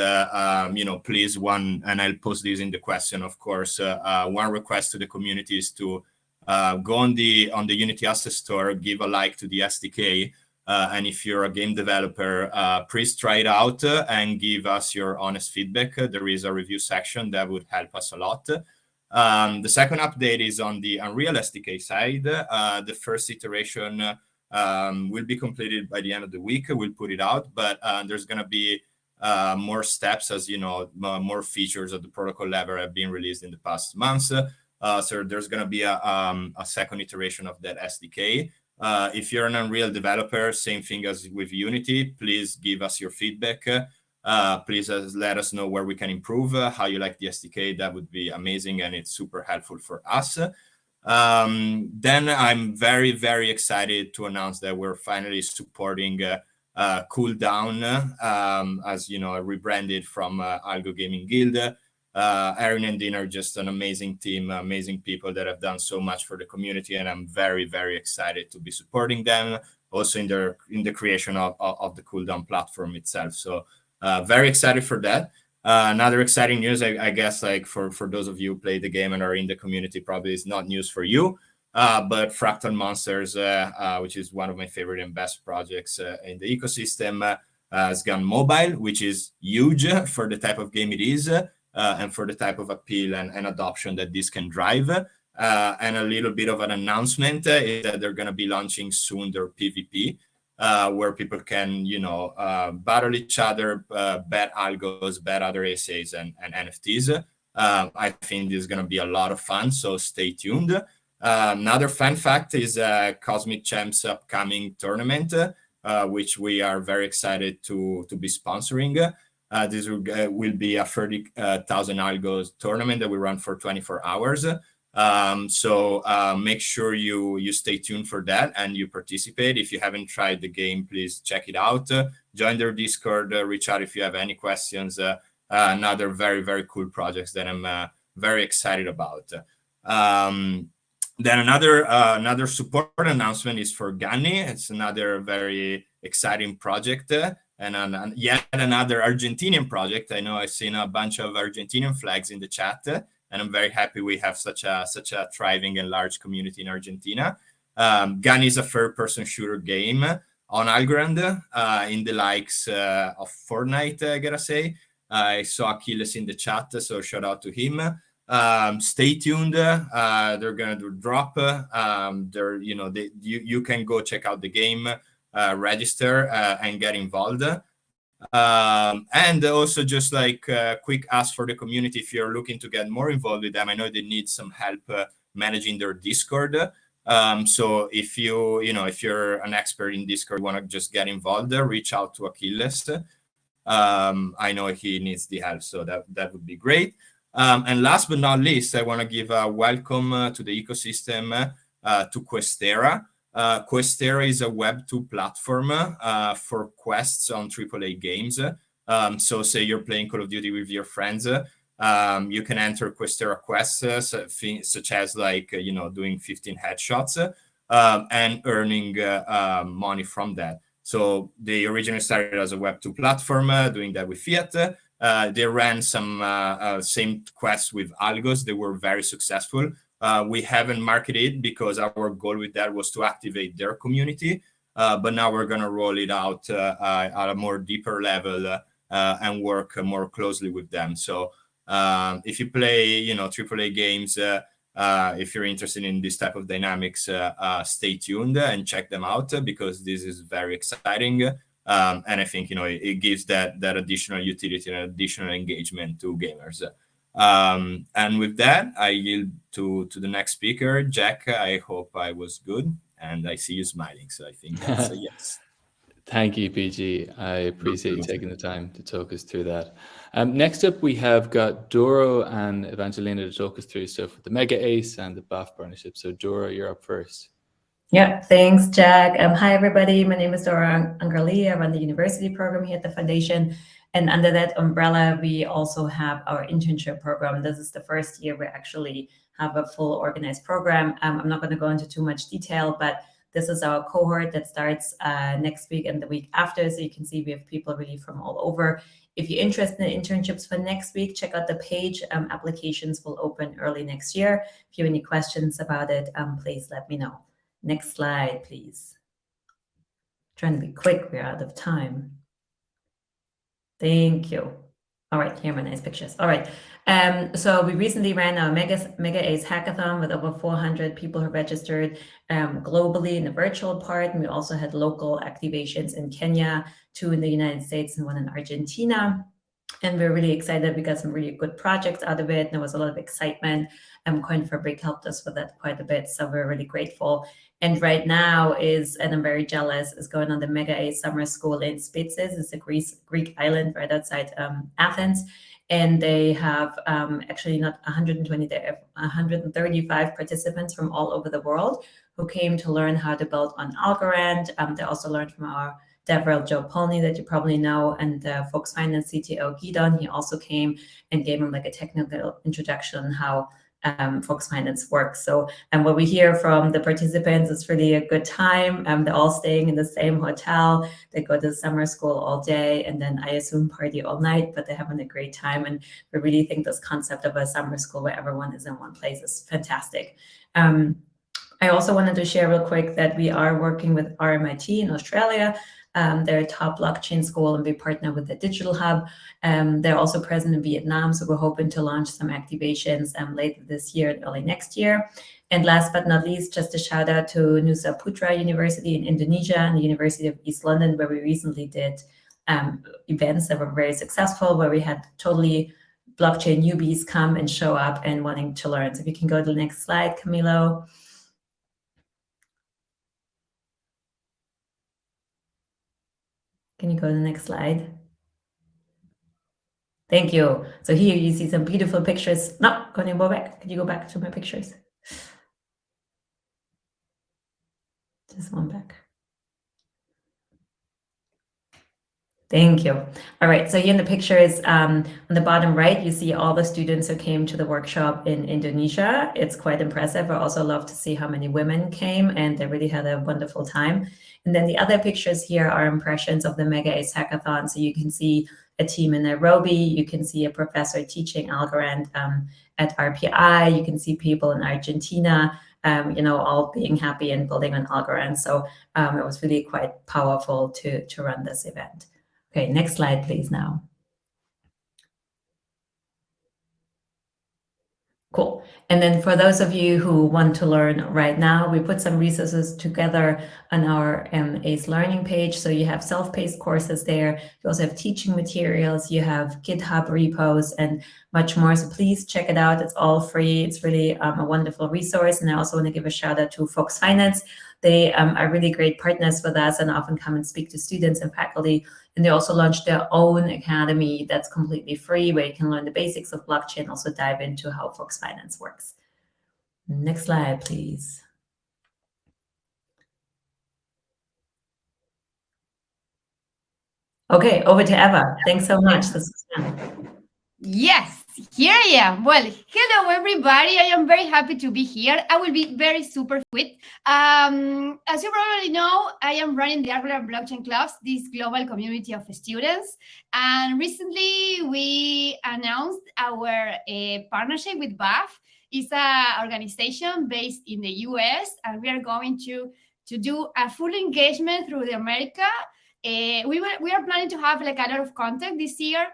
please, and I'll post this in the question, of course. One request to the community is to go on the Unity Asset Store, give a like to the SDK, and if you're a game developer, please try it out and give us your honest feedback. There is a review section that would help us a lot. The second update is on the Unreal SDK side. The first iteration will be completed by the end of the week. We'll put it out, but there's going to be more steps, as you know, more features at the protocol level have been released in the past months. So there's going to be a second iteration of that SDK. If you're an Unreal developer, same thing as with Unity, please give us your feedback. Please let us know where we can improve, how you like the SDK. That would be amazing, and it's super helpful for us. Then I'm very, very excited to announce that we're finally supporting Cooldown, as you know, rebranded from Algo Gaming Guild. Aaron and Dean are just an amazing team, amazing people that have done so much for the community, and I'm very, very excited to be supporting them also in the creation of the Cooldown platform itself. So very excited for that. Another exciting news, I guess, for those of you who play the game and are in the community, probably is not news for you, but Fractal Monsters, which is one of my favorite and best projects in the ecosystem, has gone mobile, which is huge for the type of game it is. And for the type of appeal and adoption that this can drive. And a little bit of an announcement is that they're going to be launching soon their PvP. where people can, battle each other, bet algos, bet other essays and NFTs. I think this is going to be a lot of fun, so stay tuned. Another fun fact is Cosmic Champs upcoming tournament, which we are very excited to be sponsoring. This will be a 30,000 algos tournament that we run for 24 hours. So make sure you stay tuned for that and you participate. If you haven't tried the game, please check it out. Join their Discord, reach out if you have any questions. Another very, very cool project that I'm very excited about. Then another support announcement is for Ganni. It's another very exciting project and yet another Argentinian project. I know I've seen a bunch of Argentinian flags in the chat, and I'm very happy we have such a thriving and large community in Argentina. Ganni is a third-person shooter game on Algorand in the likes of Fortnite, I gotta say. I saw Achilles in the chat, so shout out to him. Stay tuned. They're gonna do drop. You can go check out the game, register and get involved. And also just like quick ask for the community, if you're looking to get more involved with them, I know they need some help managing their Discord. So if if you're an expert in Discord, want to just get involved, reach out to Achilles. I know he needs the help, so that would be great. And last but not least, I want to give a welcome to the ecosystem to Questera. Questera is a Web2 platform for quests on AAA games. So say you're playing Call of Duty with your friends, you can enter Questera quests such as doing 15 headshots and earning money from that. So they originally started as a Web2 platform, doing that with Fiat. They ran some same quests with algos. They were very successful. We haven't marketed because our goal with that was to activate their community. But now we're going to roll it out at a more deeper level and work more closely with them. So if you play, AAA games, if you're interested in this type of dynamics, stay tuned and check them out because this is very exciting. And I think, it gives that additional utility and additional engagement to gamers. And with that, I yield to the next speaker. Jack, I hope I was good and I see you smiling. So I think that's a yes. Thank you, PG. I appreciate you taking the time to talk us through that. Next up, we have got Doro and Evangelina to talk us through stuff with the Mega ACE and the BAF partnership. So Doro, you're up first. Yeah, thanks, Jack. Hi, everybody. My name is Dora Angerli. I run the university program here at the foundation. And under that umbrella, we also have our internship program. This is the first year we actually have a full organized program. I'm not going to go into too much detail, but this is our cohort that starts next week and the week after. So you can see we have people really from all over. If you're interested in internships for next week, check out the page. Applications will open early next year. If you have any questions about it, please let me know. Next slide, please. Trying to be quick, we're out of time. Thank you. All right, here are my nice pictures. All right, so we recently ran our Mega ACE Hackathon with over 400 people who registered globally in the virtual part. And we also had local activations in Kenya, 2 in the United States and 1 in Argentina. And we're really excited. We got some really good projects out of it. There was a lot of excitement. CoinFabric helped us with that quite a bit. So we're really grateful. And right now and I'm very jealous, is going on the Mega ACE Summer School in Spetses. It's a Greek island right outside Athens. And they have actually not 120, they have 135 participants from all over the world who came to learn how to build on Algorand. They also learned from our DevRel Joe Polney that you probably know, and Fox Finance CTO Gidon. He also came and gave him like a technical introduction on how Fox Finance works. So, and what we hear from the participants is really a good time. They're all staying in the same hotel. They go to summer school all day, and then I assume party all night, but they're having a great time. And we really think this concept of a summer school where everyone is in one place is fantastic. I also wanted to share real quick that we are working with RMIT in Australia. They're a top blockchain school, and we partner with the Digital Hub. They're also present in Vietnam, so we're hoping to launch some activations later this year and early next year. And last but not least, just a shout out to Nusa Putra University in Indonesia and the University of East London, where we recently did events that were very successful, where we had totally blockchain newbies come and show up and wanting to learn. So if you can go to the next slide, Camilo. Can you go to the next slide? Thank you. So here you see some beautiful pictures. No, can you go back? Can you go back to my pictures? Just one back. Thank you. All right, so here in the pictures, on the bottom right, you see all the students who came to the workshop in Indonesia. It's quite impressive. I also love to see how many women came, and they really had a wonderful time. And then the other pictures here are impressions of the Mega ACE Hackathon. So you can see a team in Nairobi, you can see a professor teaching Algorand at RPI, you can see people in Argentina, all being happy and building on Algorand. So it was really quite powerful to run this event. Okay, next slide, please now. Cool. And then for those of you who want to learn right now, we put some resources together on our ACE Learning page. So you have self-paced courses there. You also have teaching materials. You have GitHub repos and much more. So please check it out. It's all free. It's really a wonderful resource. And I also want to give a shout out to Fox Finance. They are really great partners with us and often come and speak to students and faculty. And they also launched their own academy that's completely free, where you can learn the basics of blockchain, also dive into how Fox Finance works. Next slide, please. Okay, over to Eva. Thanks so much. This is fun. Yes, here I am. Well, hello everybody. I am very happy to be here. I will be very super quick. As you probably know, I am running the Algorand Blockchain Clubs, this global community of students. And recently we announced our partnership with BAF. It's an organization based in the US, and we are going to do a full engagement through the America. We are planning to have like a lot of content this year.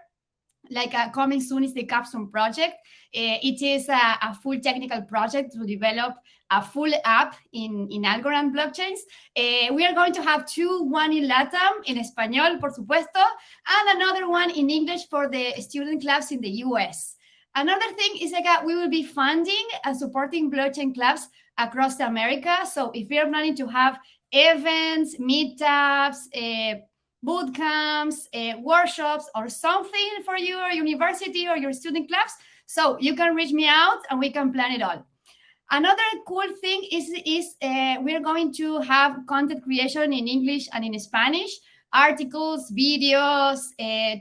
Like coming soon is the Capstone project. It is a full technical project to develop a full app in Algorand blockchains. We are going to have two, one in LATAM, in Español, por supuesto, and another one in English for the student clubs in the US. Another thing is like we will be funding and supporting blockchain clubs across America. So if we are planning to have events, meetups, boot camps, workshops, or something for your university or your student clubs, so you can reach me out and we can plan it all. Another cool thing is we're going to have content creation in English and in Spanish, articles, videos,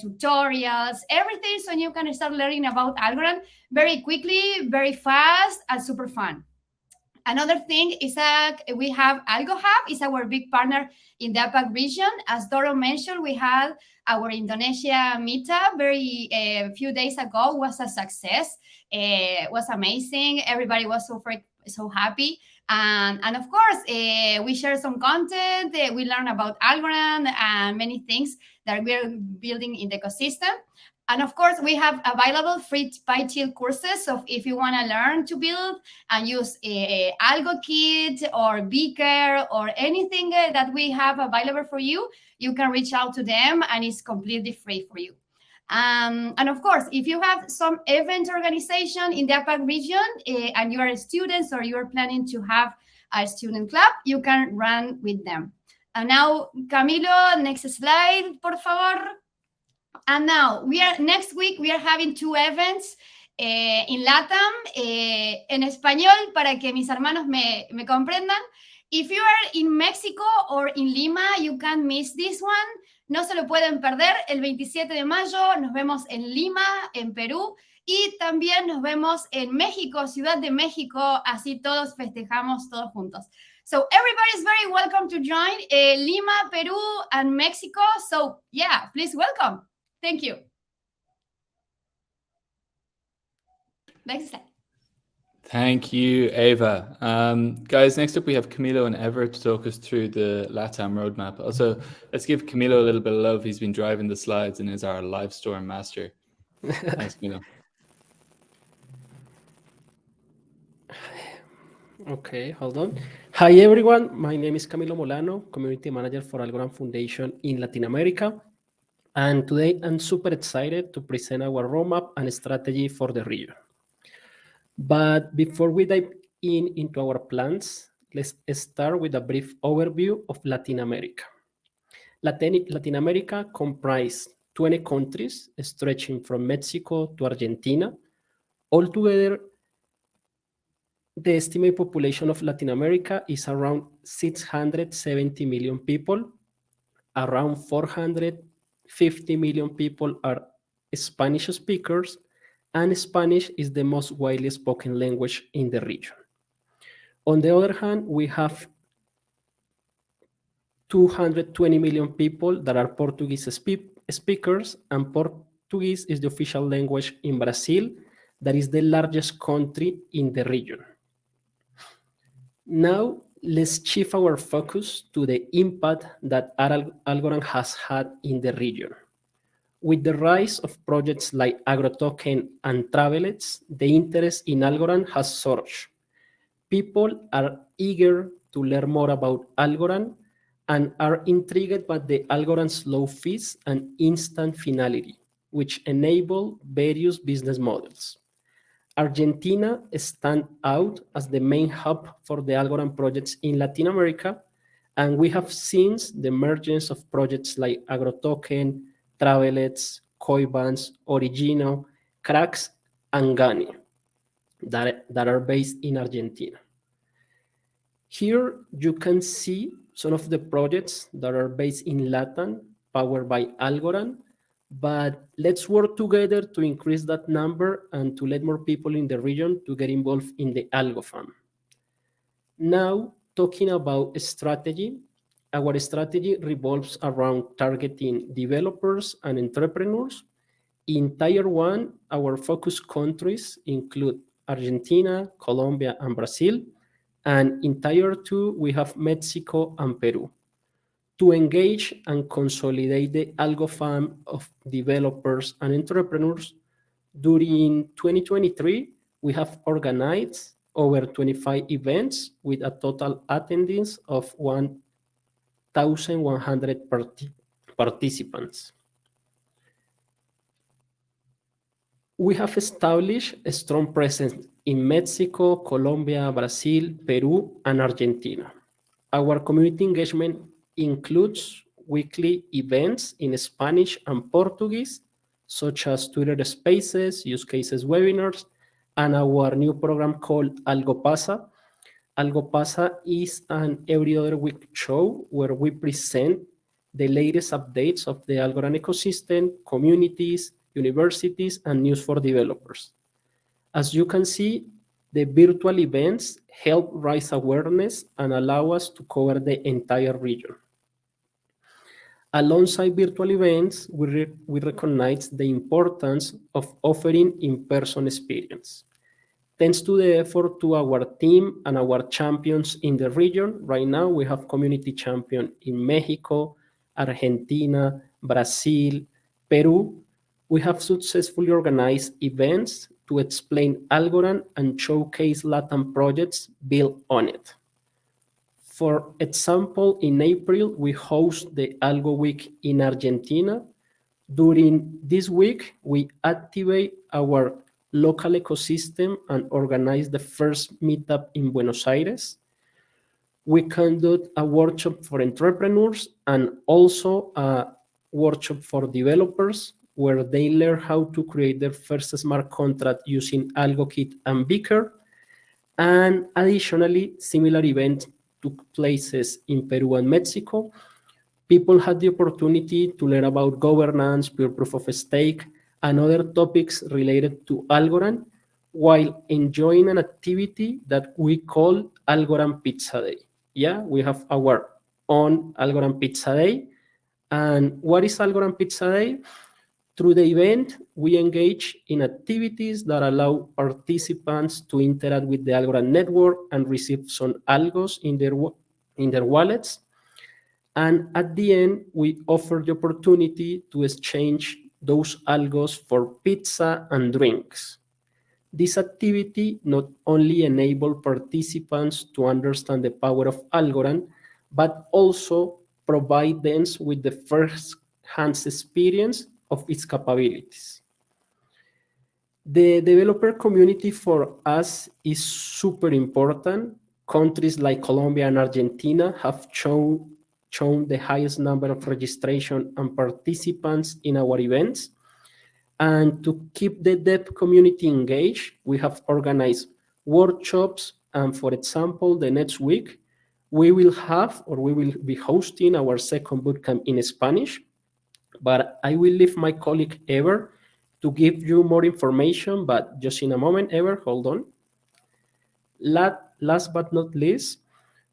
tutorials, everything, so you can start learning about Algorand very quickly, very fast, and super fun. Another thing is that we have Algo Hub, is our big partner in the APAC region. As Doro mentioned, we had our Indonesia meetup very few days ago. Was a success. Was amazing. Everybody was so happy. And of course, we share some content. We learn about Algorand and many things that we're building in the ecosystem. And of course, we have available free PyTilt courses. So if you want to learn to build and use a AlgoKit or Beaker or anything that we have available for you, you can reach out to them and it's completely free for you. And of course, if you have some event organization in the APAC region and you are students or you are planning to have a student club, you can run with them. And now, Camilo, next slide, por favor. And now next week we are having two events in LATAM, en español, para que mis hermanos me comprendan. If you are in Mexico or in Lima, you can't miss this one. No se lo pueden perder. El 27 de mayo nos vemos en Lima, en Perú. Y también nos vemos en México, Ciudad de México. Así todos festejamos todos juntos. So everybody is very welcome to join Lima, Peru, and Mexico. So yeah, please welcome. Thank you. Next slide. Thank you, Ava. Guys, next up we have Camilo and Everett to talk us through the LATAM roadmap. Also, let's give Camilo a little bit of love. He's been driving the slides and is our live storm master. Thanks, Camilo. Okay, hold on. Hi, everyone. My name is Camilo Molano, Community Manager for Algorand Foundation in Latin America. And today I'm super excited to present our roadmap and strategy for the region. But before we dive into our plans, let's start with a brief overview of Latin America. Latin America comprises 20 countries stretching from Mexico to Argentina. Altogether, the estimated population of Latin America is around 670 million people. Around 450 million people are Spanish speakers, and Spanish is the most widely spoken language in the region. On the other hand, we have 220 million people that are Portuguese speakers, and Portuguese is the official language in Brazil, that is the largest country in the region. Now, let's shift our focus to the impact that Algorand has had in the region. With the rise of projects like AgroToken and Travelets, the interest in Algorand has surged. People are eager to learn more about Algorand and are intrigued by the Algorand's low fees and instant finality, which enable various business models. Argentina stands out as the main hub for the Algorand projects in Latin America, and we have seen the emergence of projects like AgroToken, Travelets, Coibans, Origino, Cracks, and Gani that are based in Argentina. Here you can see some of the projects that are based in LATAM, powered by Algorand, but let's work together to increase that number and to let more people in the region to get involved in the AlgoFam. Now, talking about strategy, our strategy revolves around targeting developers and entrepreneurs. In Tier 1, our focus countries include Argentina, Colombia, and Brazil. And in Tier 2, we have Mexico and Peru. To engage and consolidate the AlgoFam of developers and entrepreneurs, during 2023, we have organized over 25 events with a total attendance of 1,100 participants. We have established a strong presence in Mexico, Colombia, Brazil, Peru, and Argentina. Our community engagement includes weekly events in Spanish and Portuguese, such as Twitter Spaces, use cases webinars, and our new program called Algo Pasa. Algo Pasa is an every other week show where we present the latest updates of the Algorand ecosystem, communities, universities, and news for developers. As you can see, the virtual events help raise awareness and allow us to cover the entire region. Alongside virtual events, we recognize the importance of offering in-person experience. Thanks to the effort to our team and our champions in the region, right now we have community champions in Mexico, Argentina, Brazil, Peru. We have successfully organized events to explain Algorand and showcase LATAM projects built on it. For example, in April, we host the Algo Week in Argentina. During this week, we activate our local ecosystem and organize the first meetup in Buenos Aires. We conduct a workshop for entrepreneurs and also a workshop for developers where they learn how to create their first smart contract using AlgoKit and Beaker. And additionally, similar events took places in Peru and Mexico. People had the opportunity to learn about governance, pure proof of stake, and other topics related to Algorand while enjoying an activity that we call Algorand Pizza Day. Yeah, we have our own Algorand Pizza Day. And what is Algorand Pizza Day? Through the event, we engage in activities that allow participants to interact with the Algorand network and receive some algos in their wallets. And at the end, we offer the opportunity to exchange those algos for pizza and drinks. This activity not only enables participants to understand the power of Algorand, but also provide them with the first-hand experience of its capabilities. The developer community for us is super important. Countries like Colombia and Argentina have shown the highest number of registration and participants in our events. And to keep the dev community engaged, we have organized workshops. And for example, the next week, we will be hosting our second bootcamp in Spanish. But I will leave my colleague Ever to give you more information, but just in a moment. Ever, hold on. Last but not least,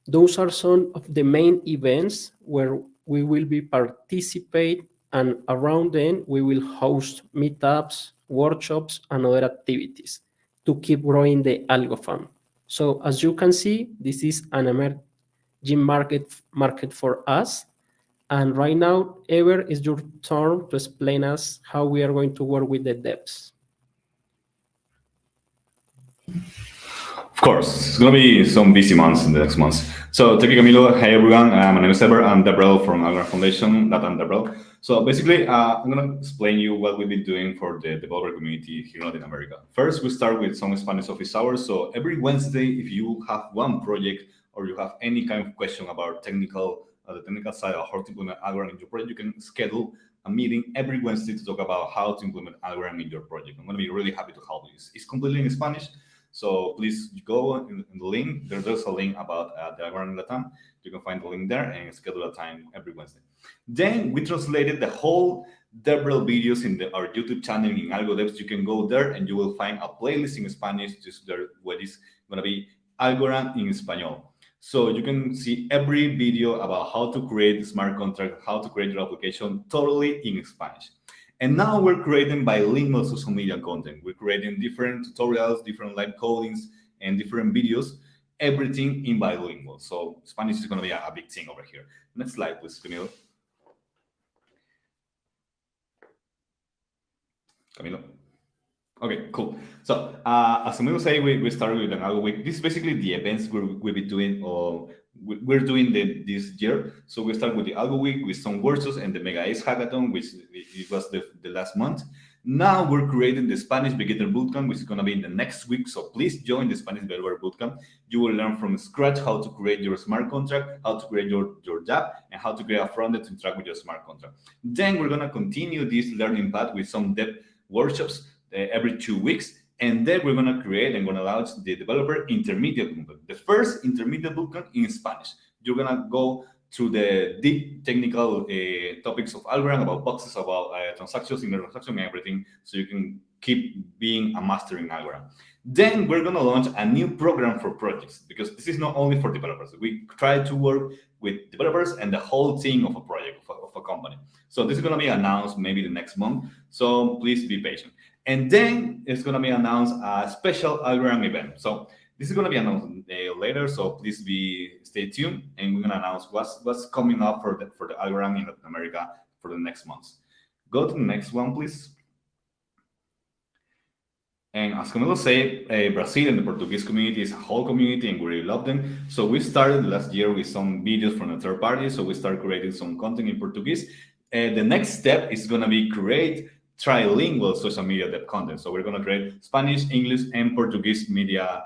those are some of the main events where we will be participate, and around then we will host meetups, workshops, and other activities to keep growing the Algo Farm. So as you can see, this is an emerging market for us. And right now, Ever, it's your turn to explain us how we are going to work with the devs. Of course, it's going to be some busy months in the next months. So thank you, Camilo. Hey, everyone. My name is Ever. I'm Debrel from Algorand Foundation, LATAM Debrel. So basically, I'm going to explain you what we've been doing for the developer community here in Latin America. First, we start with some Spanish office hours. So every Wednesday, if you have one project or you have any kind of question about the technical side of how to implement Algorand in your project, you can schedule a meeting every Wednesday to talk about how to implement Algorand in your project. I'm going to be really happy to help you. It's completely in Spanish. So please go in the link. There's a link about the Algorand LATAM. You can find the link there and schedule a time every Wednesday. Then we translated the whole Debrel videos in our YouTube channel in Algo Devs. You can go there and you will find a playlist in Spanish. Just there, what is going to be Algorand in Español. So you can see every video about how to create a smart contract, how to create your application totally in Spanish. And now we're creating bilingual social media content. We're creating different tutorials, different live codings, and different videos, everything in bilingual. So Spanish is going to be a big thing over here. Next slide, please, Camilo. Okay, cool. So as Camilo said, we started with another week. This is basically the events we'll be doing, or we're doing this year. So we start with the Algo Week with some workshops and the Mega ACE Hackathon, which it was the last month. Now we're creating the Spanish Beginner Bootcamp, which is going to be in the next week. So please join the Spanish Developer Bootcamp. You will learn from scratch how to create your smart contract, how to create your job, and how to create a frontend to interact with your smart contract. Then we're going to continue this learning path with some dev workshops every 2 weeks. And then we're going to create and going to launch the Developer Intermediate Bootcamp, the first intermediate bootcamp in Spanish. You're going to go through the deep technical topics of Algorand, about boxes, about transactions, single transaction, and everything, so you can keep being a master in Algorand. Then we're going to launch a new program for projects, because this is not only for developers. We try to work with developers and the whole team of a project, of a company. So this is going to be announced maybe the next month. So please be patient. And then it's going to be announced a special Algorand event. So this is going to be announced later. So please stay tuned, and we're going to announce what's coming up for the Algorand in Latin America for the next months. Go to the next one, please. And as Camilo said, Brazil and the Portuguese community is a whole community, and we really love them. So we started last year with some videos from a third party. So we started creating some content in Portuguese. The next step is going to be create trilingual social media dev content. So we're going to create Spanish, English, and Portuguese media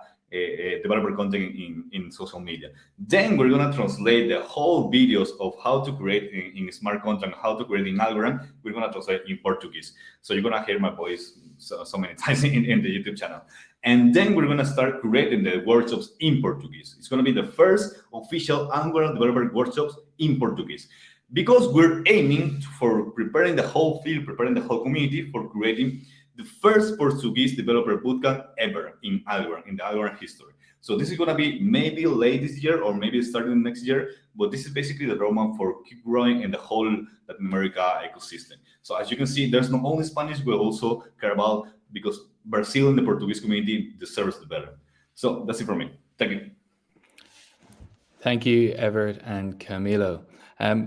developer content in social media. Then we're going to translate the whole videos of how to create in smart contract, how to create in Algorand. We're going to translate in Portuguese. So you're going to hear my voice so many times in the YouTube channel. And then we're going to start creating the workshops in Portuguese. It's going to be the first official Algorand developer workshops in Portuguese, because we're aiming for preparing the whole field, preparing the whole community for creating the first Portuguese developer bootcamp ever in Algorand, in the Algorand history. So this is going to be maybe late this year or maybe starting next year, but this is basically the roadmap for keep growing in the whole Latin America ecosystem. So as you can see, there's not only Spanish, we also care about, because Brazil and the Portuguese community deserves the better. So that's it for me. Thank you. Thank you, Everett and Camilo.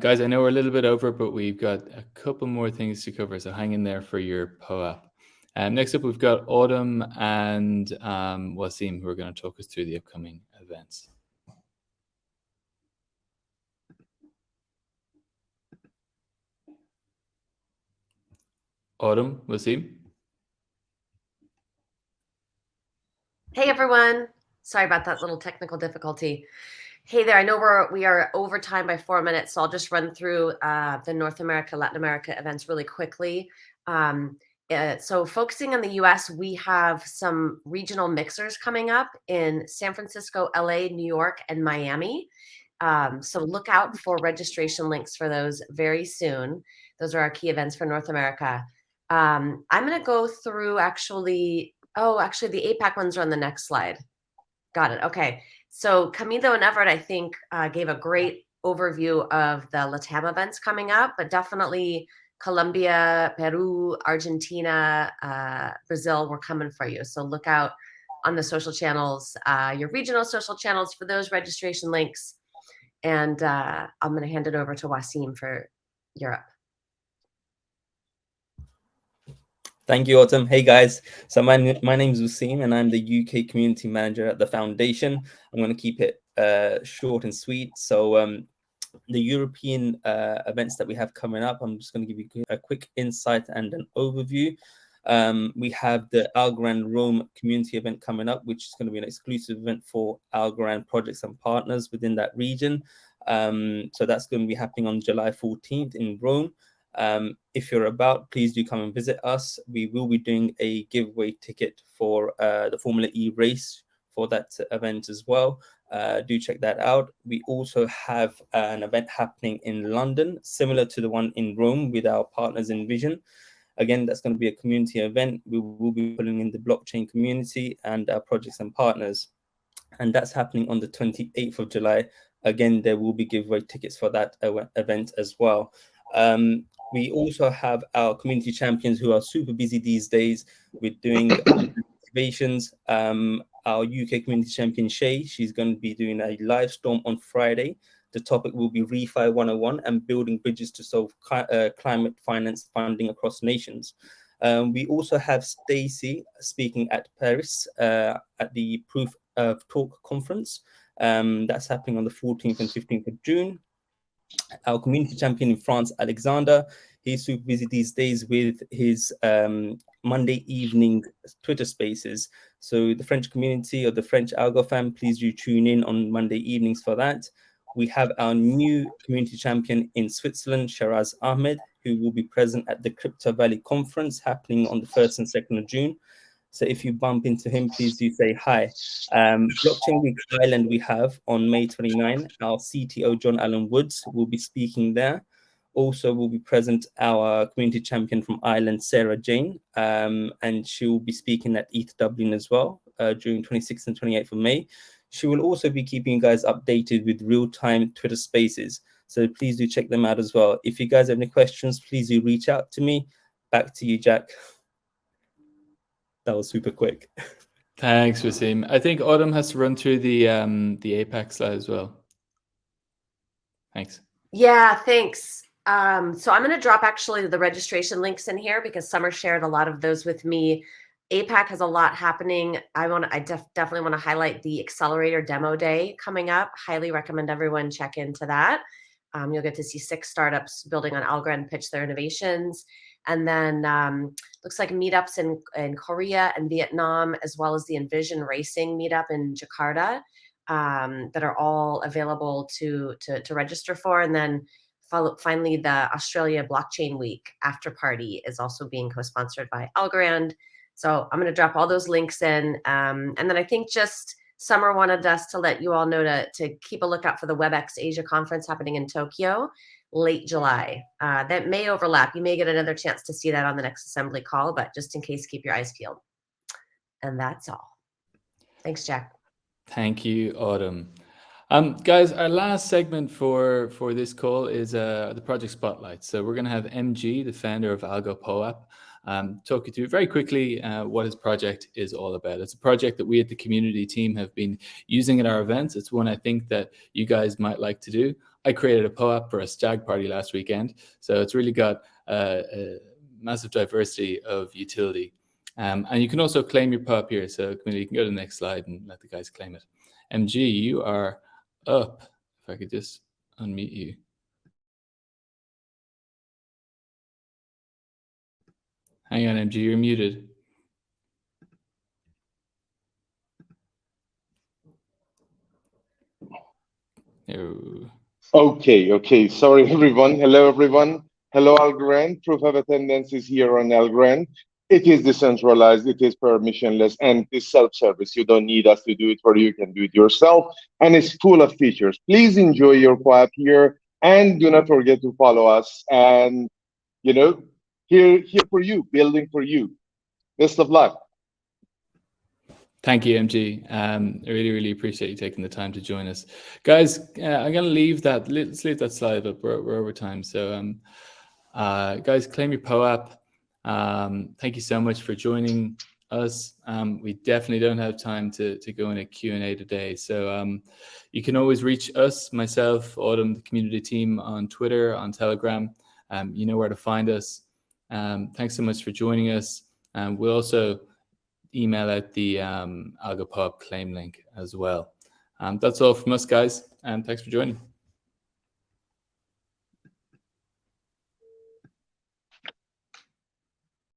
Guys, I know we're a little bit over, but we've got a couple more things to cover, so hang in there for your POAP. Next up, we've got Autumn and Wasim, who are going to talk us through the upcoming events. Autumn, Wasim. Hey everyone. Sorry about that little technical difficulty. Hey there, I know we are over time by 4 minutes, so I'll just run through the North America, Latin America events really quickly. So focusing on the US, we have some regional mixers coming up in San Francisco, LA, New York, and Miami. So look out for registration links for those very soon. Those are our key events for North America. I'm going to go through actually the APAC ones are on the next slide. Got it. Okay. So Camilo and Everett, I think, gave a great overview of the LATAM events coming up, but definitely Colombia, Peru, Argentina, Brazil, we're coming for you. So look out on the social channels, your regional social channels for those registration links. And I'm going to hand it over to Wasim for Europe. Thank you, Autumn. Hey guys, so my name is Wasim and I'm the UK Community Manager at the Foundation. I'm going to keep it short and sweet. So the European events that we have coming up, I'm just going to give you a quick insight and an overview. We have the Algorand Rome community event coming up, which is going to be an exclusive event for Algorand projects and partners within that region. So that's going to be happening on July 14th in Rome. If you're about, please do come and visit us. We will be doing a giveaway ticket for the Formula E race for that event as well. Do check that out. We also have an event happening in London, similar to the one in Rome with our partners in Vision. Again, that's going to be a community event. We will be pulling in the blockchain community and our projects and partners. And that's happening on the 28th of July. Again, there will be giveaway tickets for that event as well. We also have our community champions who are super busy these days with doing activations. Our UK community champion, Shay, she's going to be doing a live storm on Friday. The topic will be Refi 101 and building bridges to solve climate finance funding across nations. We also have Stacey speaking at Paris at the Proof of Talk conference. That's happening on the 14th and 15th of June. Our community champion in France, Alexander, he's super busy these days with his Monday evening Twitter spaces. So the French community or the French Algo fam, please do tune in on Monday evenings for that. We have our new community champion in Switzerland, Shiraz Ahmed, who will be present at the Crypto Valley conference happening on the 1st and 2nd of June. So if you bump into him, please do say hi. Blockchain Week Ireland we have on May 29. Our CTO, John Allen Woods, will be speaking there. Also will be present our community champion from Ireland, Sarah Jane, and she will be speaking at ETH Dublin as well during 26th and 28th of May. She will also be keeping you guys updated with real-time Twitter spaces. So please do check them out as well. If you guys have any questions, please do reach out to me. Back to you, Jack. That was super quick. Thanks, Wasim. I think Autumn has to run through the APAC slide as well. Thanks. Yeah, thanks. So I'm going to drop actually the registration links in here because Summer shared a lot of those with me. APAC has a lot happening. I definitely want to highlight the Accelerator Demo Day coming up. Highly recommend everyone check into that. You'll get to see 6 startups building on Algorand pitch their innovations. And then looks like meetups in Korea and Vietnam, as well as the Envision Racing meetup in Jakarta that are all available to register for. And then finally, the Australia Blockchain Week after party is also being co-sponsored by Algorand. So I'm going to drop all those links in. And then I think just Summer wanted us to let you all know to keep a lookout for the WebEx Asia conference happening in Tokyo late July. That may overlap. You may get another chance to see that on the next assembly call, but just in case, keep your eyes peeled. And that's all. Thanks, Jack. Thank you, Autumn. Guys, our last segment for this call is the project spotlight. So we're going to have MG, the founder of Algo POAP, talk you through very quickly what his project is all about. It's a project that we at the community team have been using at our events. It's one I think that you guys might like to do. I created a POAP for a stag party last weekend, so it's really got a massive diversity of utility. And you can also claim your POAP here. So community, you can go to the next slide and let the guys claim it. MG, you are up. If I could just unmute you. Hang on, MG, you're muted. Oh. Okay. Sorry, everyone. Hello, everyone. Hello, Algorand. Proof of attendance is here on Algorand. It is decentralized, it is permissionless, and it is self-service. You don't need us to do it for you. You can do it yourself, and it's full of features. Please enjoy your POAP here, and do not forget to follow us. And, you know, here for you, building for you. Best of luck. Thank you, MG. I really appreciate you taking the time to join us. Guys, I'm going to leave that. Let's leave that slide up. We're over time. So, guys, claim your POAP. Thank you so much for joining us. We definitely don't have time to go in a Q&A today. So you can always reach us, myself, Autumn, the community team on Twitter, on Telegram. You know where to find us. Thanks so much for joining us. We'll also email out the Algo POAP claim link as well. That's all from us, guys, and thanks for joining.